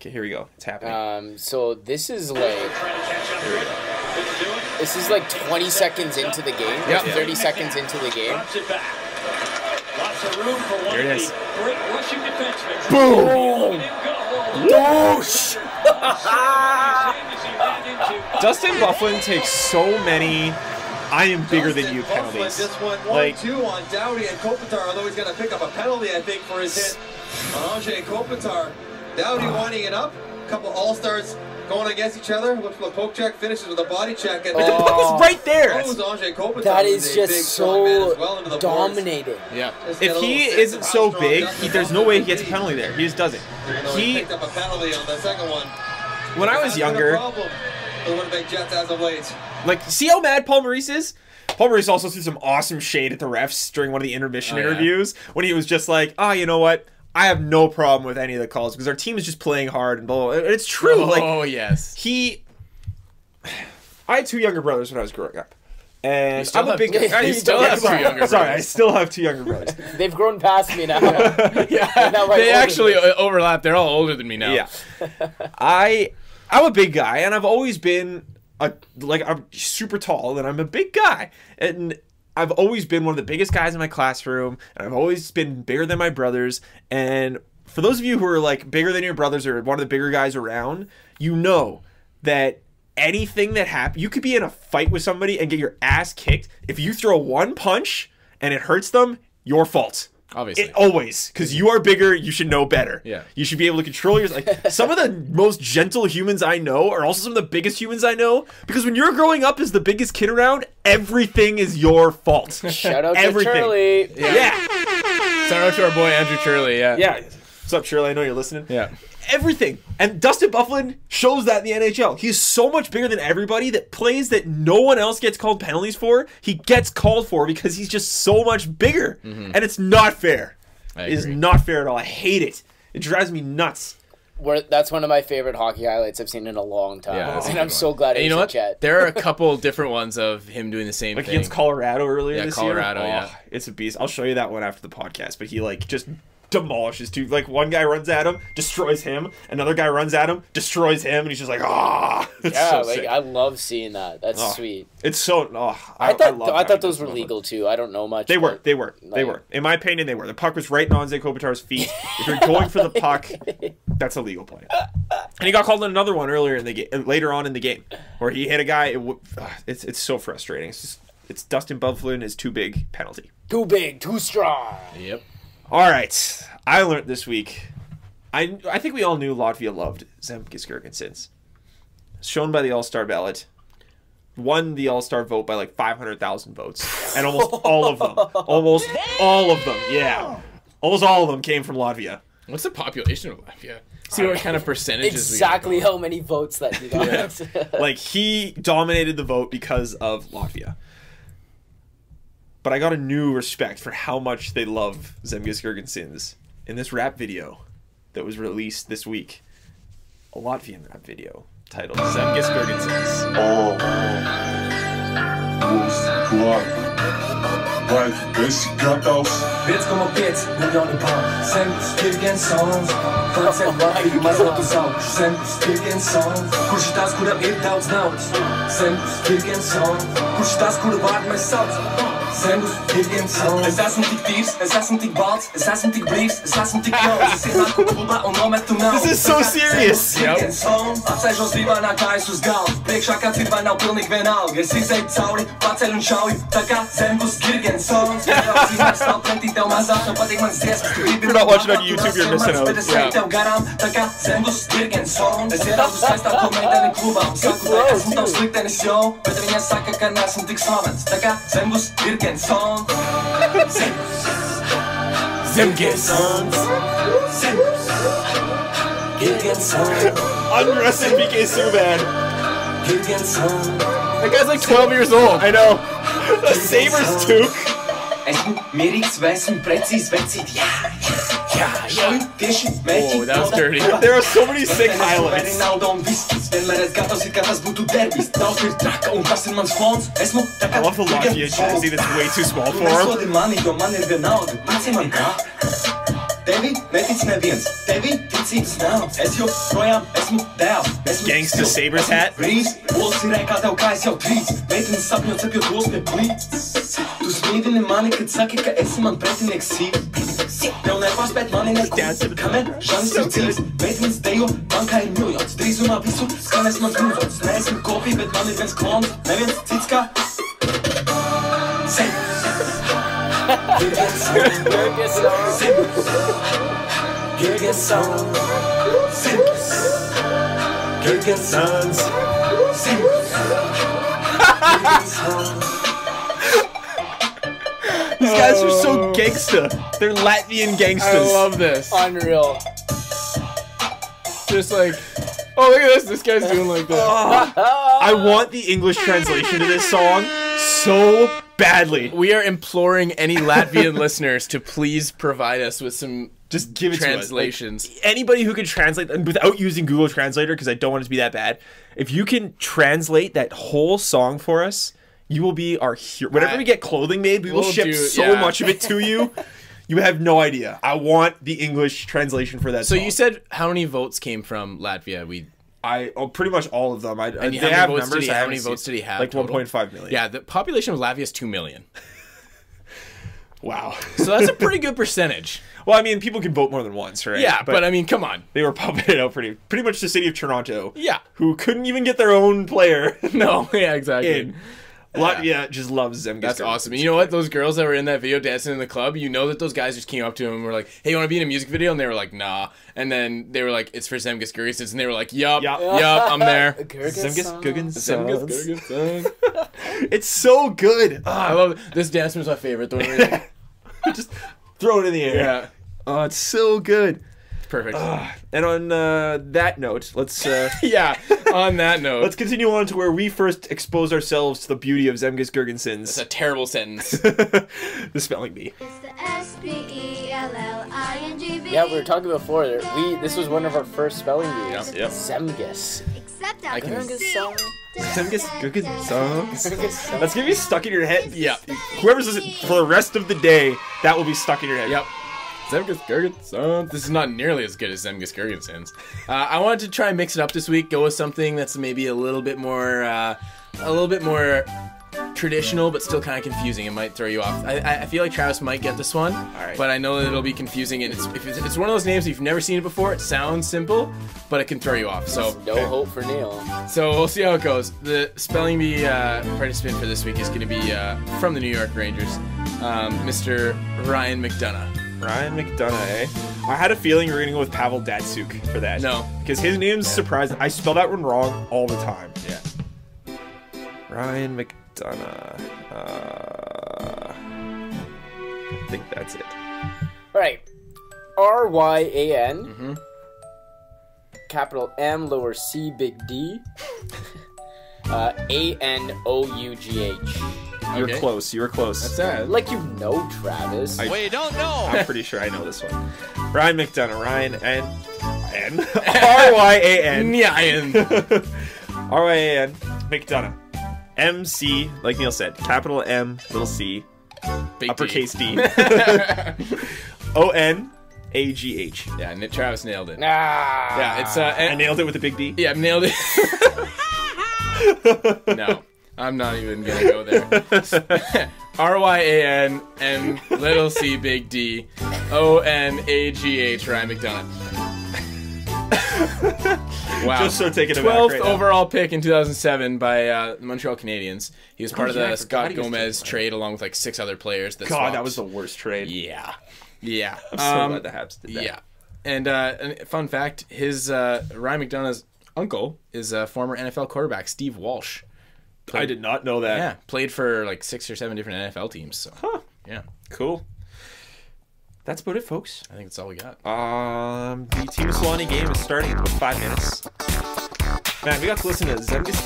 Okay, here we go. It's happening. So this is like Here we go. this is like 20 seconds into the game. Yep. 30 seconds into the game. Drops it back. Lots of room for one There it of is. the great Russian defensemen. Boom! Whoosh! Dustin Bufflin takes so many I am bigger than you penalties. Just went Like 1-2 on Doughty and Kopitar, although he's going to pick up a penalty, I think, for his hit on Anze Kopitar. Doughty winding it up. A couple all-stars going against each other. Looks for the poke check, finishes with a body check. And the puck was right there. throws Anze Kopitar. That who's is a big, just strong man so as well into the boards. dominating. Yeah. Just get If a he little sense isn't of how so strong big, Dustin there's no Bufflin way he can gets a be. penalty there. He just doesn't. Even though he He, picked up a penalty on the second one. when I was Has been a younger, problem for the Winnipeg Jets as of late. like, see how mad Paul Maurice is? Paul Maurice also threw some awesome shade at the refs during one of the intermission Oh, yeah. interviews when he was just like, you know what? I have no problem with any of the calls because our team is just playing hard and blah, blah, blah. And it's true. Like, Oh yes. I had 2 younger brothers when I was growing up. And still I'm a have- big... you still have 2 younger Sorry, I brothers. still have 2 younger brothers. They've grown past me now. Yeah. Now my They older actually brothers. overlap. They're all older than me now. Yeah. I I'm a big guy, and I've always been I'm super tall, and I'm a big guy, and I've always been one of the biggest guys in my classroom, and I've always been bigger than my brothers. And for those of you who are like bigger than your brothers or one of the bigger guys around, you know that anything that happens, you could be in a fight with somebody and get your ass kicked. If you throw one punch and it hurts them, your fault. Obviously. It always, because you are bigger, you should know better. Yeah. You should be able to control your... Like, some of the most gentle humans I know are also some of the biggest humans I know, because when you're growing up as the biggest kid around, everything is your fault. Shout out to Charlie. Yeah. Shout out to our boy Andrew Shirley, yeah. Yeah. What's up, Shirley? I know you're listening. Yeah. Everything. And Dustin Byfuglien shows that in the NHL. He's so much bigger than everybody that plays that no one else gets called penalties for, he gets called for because he's just so much bigger. And it's not fair. It is not fair at all. I hate it. It drives me nuts. That's one of my favorite hockey highlights I've seen in a long time. Yeah, and I'm so glad it was in chat. There are a couple different ones of him doing the same thing. Against Colorado earlier this year. Colorado, yeah. It's a beast. I'll show you that one after the podcast. But he just demolishes two. Like, one guy runs at him, destroys him. Another guy runs at him, destroys him, and he's just like, Yeah, so I love seeing that. That's sweet. It's so. I thought those were legal too. I don't know much. They were. In my opinion, they were. The puck was right on Anze Kopitar's feet. If you're going for the puck, that's a legal play. And he got called on another one earlier in the game, later on in the game, where he hit a guy. It's so frustrating. It's Dustin Byfuglien is too big penalty. Too big, too strong. Yep. All right, I learned this week. I think we all knew Latvia loved Zemgus Girgensons. Shown by the All-Star ballot, won the All-Star vote by like 500,000 votes, and almost all of them, yeah, almost all of them came from Latvia. What's the population of Latvia? See what kind of percentages exactly how many votes that he got. Like, he dominated the vote because of Latvia. But I got a new respect for how much they love Zemgus Girgensons in this rap video that was released this week. A Latvian rap video titled Zemgus Girgensons. Vai, esi gatavs? 5,5 miljoni balvu. Zemgus Girgensons. Francēt Latviju mazliet uz augšu. Zemgus Girgensons. Kurš ir tas, kuram ir daudz naudas? Zemgus Girgensons. Kurš ir tas, kuru vārdu mēs saucam? Zemgus Girgensons. Es esmu tik tīrs, es esmu tik balts, es esmu tik brīvs, es esmu tik jauns. Es ienāku klubā un nometu naudu. This is so serious. Girgensons. Apsēžos divanā kājas uz galvas. Priekšā kāds ir vai nav pilnīgi vienalga. Es izēju cauri, paceļu un šauju. Tā kā Zemgus Girgensons. If you're not watching on YouTube, you're missing out. Undressing BK Subban. That guy's like 12 years old. I know. The Sabres toque. Oh, that was dirty. There are so many sick highlights. I love the Latvia jersey that's way too small for him. Gangsta Sabres hat. These guys are so gangsta. They're Latvian gangsters. I love this. Unreal. Just like, oh, look at this. This guy's doing like that. I want the English translation to this song so badly. We are imploring any Latvian listeners to please provide us with some just give it translations. To us. Like, anybody who can translate without using Google Translator, because I don't want it to be that bad. If you can translate that whole song for us, you will be our hero. Whenever we get clothing made, we will ship so much of it to you. You have no idea. I want the English translation for that song. So you said how many votes came from Latvia? Pretty much all of them. And they how have many numbers. how many votes did he have? Like total? 1.5 million. Yeah, the population of Latvia is 2 million. Wow. So that's a pretty good percentage. Well, I mean, people can vote more than once, right? Yeah, but I mean, come on. They were pumping it out pretty much the city of Toronto. Yeah. Who couldn't even get their own player. No, yeah, exactly. in. Latvia just loves Zemgus. That's awesome. And you know what? Those girls that were in that video dancing in the club, you know that those guys just came up to him and were like, hey, you want to be in a music video? And they were like, nah. And then they were like, it's for Zemgus Girgensons. And they were like, yup, I'm there. Zemgus Girgensons. Zemgus Girgensons. It's so good. I love it. This dance was my favorite. The one where just throw it in the air. Yeah. Oh, it's so good. Perfect. And on that note, let's yeah. On that note, let's continue on to where we first exposed ourselves to the beauty of Zemgus Girgensons. That's a terrible sentence. The spelling bee. It's the SPELLING. Yeah, we were talking before. This was one of our first spelling bees. Yep. Zemgus. Except I can- Zemgus Girgensons. That's gonna be stuck in your head. Yeah. Whoever's listening for the rest of the day, that will be stuck in your head. Yep. Zemgus Girgensons. This is not nearly as good as Zemgus Girgensons. I wanted to try and mix it up this week. Go with something that's maybe a little bit more traditional, but still kind of confusing. It might throw you off. I feel like Travis might get this one, but I know that it'll be confusing. And it's one of those names, if you've never seen it before, it sounds simple, but it can throw you off. So No hope for Neil. So we'll see how it goes. The spelling bee participant for this week is going to be from the New York Rangers, Mr. Ryan McDonough. Ryan McDonough, eh? I had a feeling you were gonna go with Pavel Datsuk for that. No. Because his name's surprising. I spell that one wrong all the time. Yeah. Ryan McDonough. I think that's it. Right. RYAN. Capital M, lower C, big D. ANOUGH. You were Okay. close. You were close. That's sad. Like you know, Travis. We don't know. I'm pretty sure I know this one. Ryan McDonough. Ryan and RYAN. Nyan. RYAN McDonough. MC, like Neil said, capital M, little C, Big uppercase D. D. ONAGH. Yeah, Travis nailed it. Ah. Yeah, it's I nailed it with a big D. yeah, nailed it. No, I'm not even gonna go there. RYAN and little C big D ONAGH Ryan McDonough. Wow. Just so taken aback 12th right now. overall pick in 2007 by the Montreal Canadiens. He was part of yeah, I the forgot Scott he was Gomez taken. trade along with like 6 other players. God, swapped. that was the worst trade. Yeah. Yeah. I'm so glad the Habs did that. Yeah. And fun fact, his Ryan McDonough's uncle is a former NFL quarterback, Steve Walsh. I did not know that. Yeah, played for like 6 or 7 different NFL teams. So, yeah, Cool. That's about it, folks. I think that's all we got. The Teemu Selanne game is starting in about 5 minutes. Man, we got to listen to Zemgus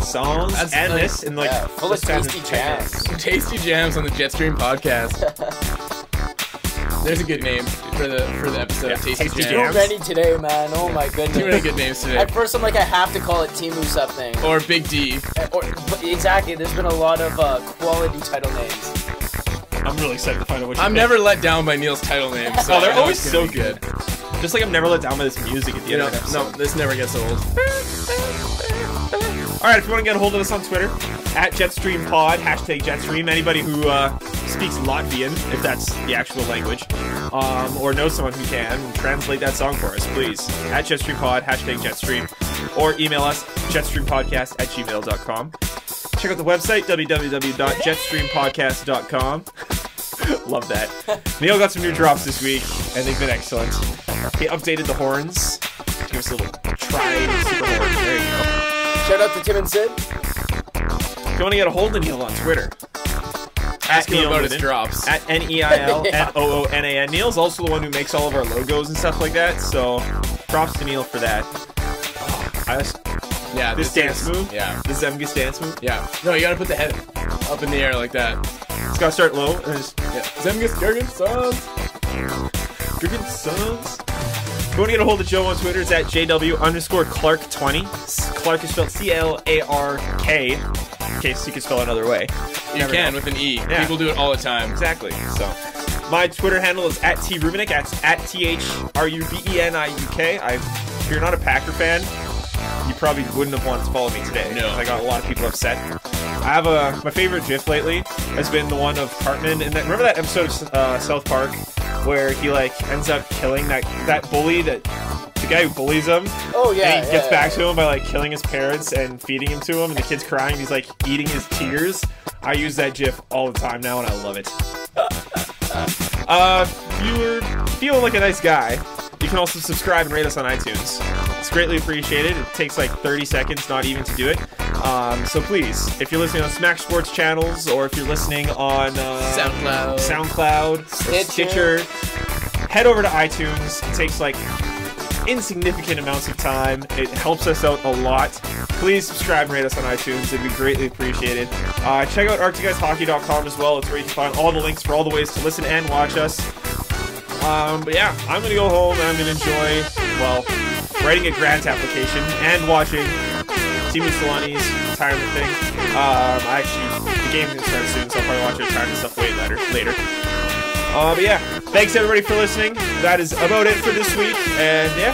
songs That's and like- this in like full of just 10 tasty minutes. jams. Tasty Jams on the JetStream podcast. There's a good name for the episode. Yeah, Tasty, Tasty Jams. Too Jams. many today, man. Oh my goodness. Too many good names today. At first, I'm like, I have to call it Teemu something. Or Big D. But exactly. There's been a lot of quality title names. I'm really excited to find out what you I'm think. never let down by Neil's title name. So Oh, they're I know always it's so gonna be good. Just like I'm never let down by this music at the You end know, of an episode. no, this never gets old. Alright, if you want to get a hold of us on Twitter, at JetStreamPod, hashtag JetStream. Anybody who speaks Latvian, if that's the actual language, or knows someone who can, translate that song for us, please. At JetStreamPod, hashtag JetStream, or email us, jetstreampodcast@gmail.com. Check out the website, www.jetstreampodcast.com. Love that. Neil got some new drops this week, and they've been excellent. He updated the horns to give us a little tri super horn. There you go. Shout out to Tim and Sid. If you want to get a hold of Neil on Twitter, Ask him Neil about his Noonan, drops. at NEILNOONAN. Neil's also the one who makes all of our logos and stuff like that, so props to Neil for that. Yeah, This dance move? Yeah. The Zemgus dance move. Yeah. No, you gotta put the head up in the air like that. It's got to start low. And just, Yeah. Zemgus Girgensons. Sons. If you want to get a hold of Joe on Twitter, it's at JW_Clark20. Clark is spelled CLARK, in case you can spell it another way. You Never can know. with an E. Yeah. People do it all the time. Exactly. So, my Twitter handle is at @TRubiniuk. That's at THRUBENIUK. If you're not a Packer fan, you probably wouldn't have wanted to follow me today. No. I got a lot of people upset. I have my favorite GIF lately has been the one of Cartman. And remember that episode of South Park where he like ends up killing that bully, the guy who bullies him. Oh yeah. And he gets back to him by like killing his parents and feeding him to him, and the kid's crying. And he's like eating his tears. I use that GIF all the time now, and I love it. If you were feeling like a nice guy, you can also subscribe and rate us on iTunes. It's greatly appreciated. It takes like 30 seconds, not even, to do it. So please, if you're listening on Smack Sports channels, or if you're listening on SoundCloud or Stitcher, head over to iTunes. It takes like insignificant amounts of time. It helps us out a lot. Please subscribe and rate us on iTunes. It'd be greatly appreciated. Check out arcticguyshockey.com as well. It's where you can find all the links for all the ways to listen and watch us. But yeah, I'm going to go home and I'm going to enjoy, well, writing a grant application and watching Teemu Selanne's retirement thing. The game's going to start soon, so I'll probably watch the retirement stuff way later. But yeah, thanks everybody for listening. That is about it for this week. And yeah,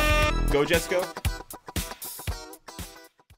go Jets go.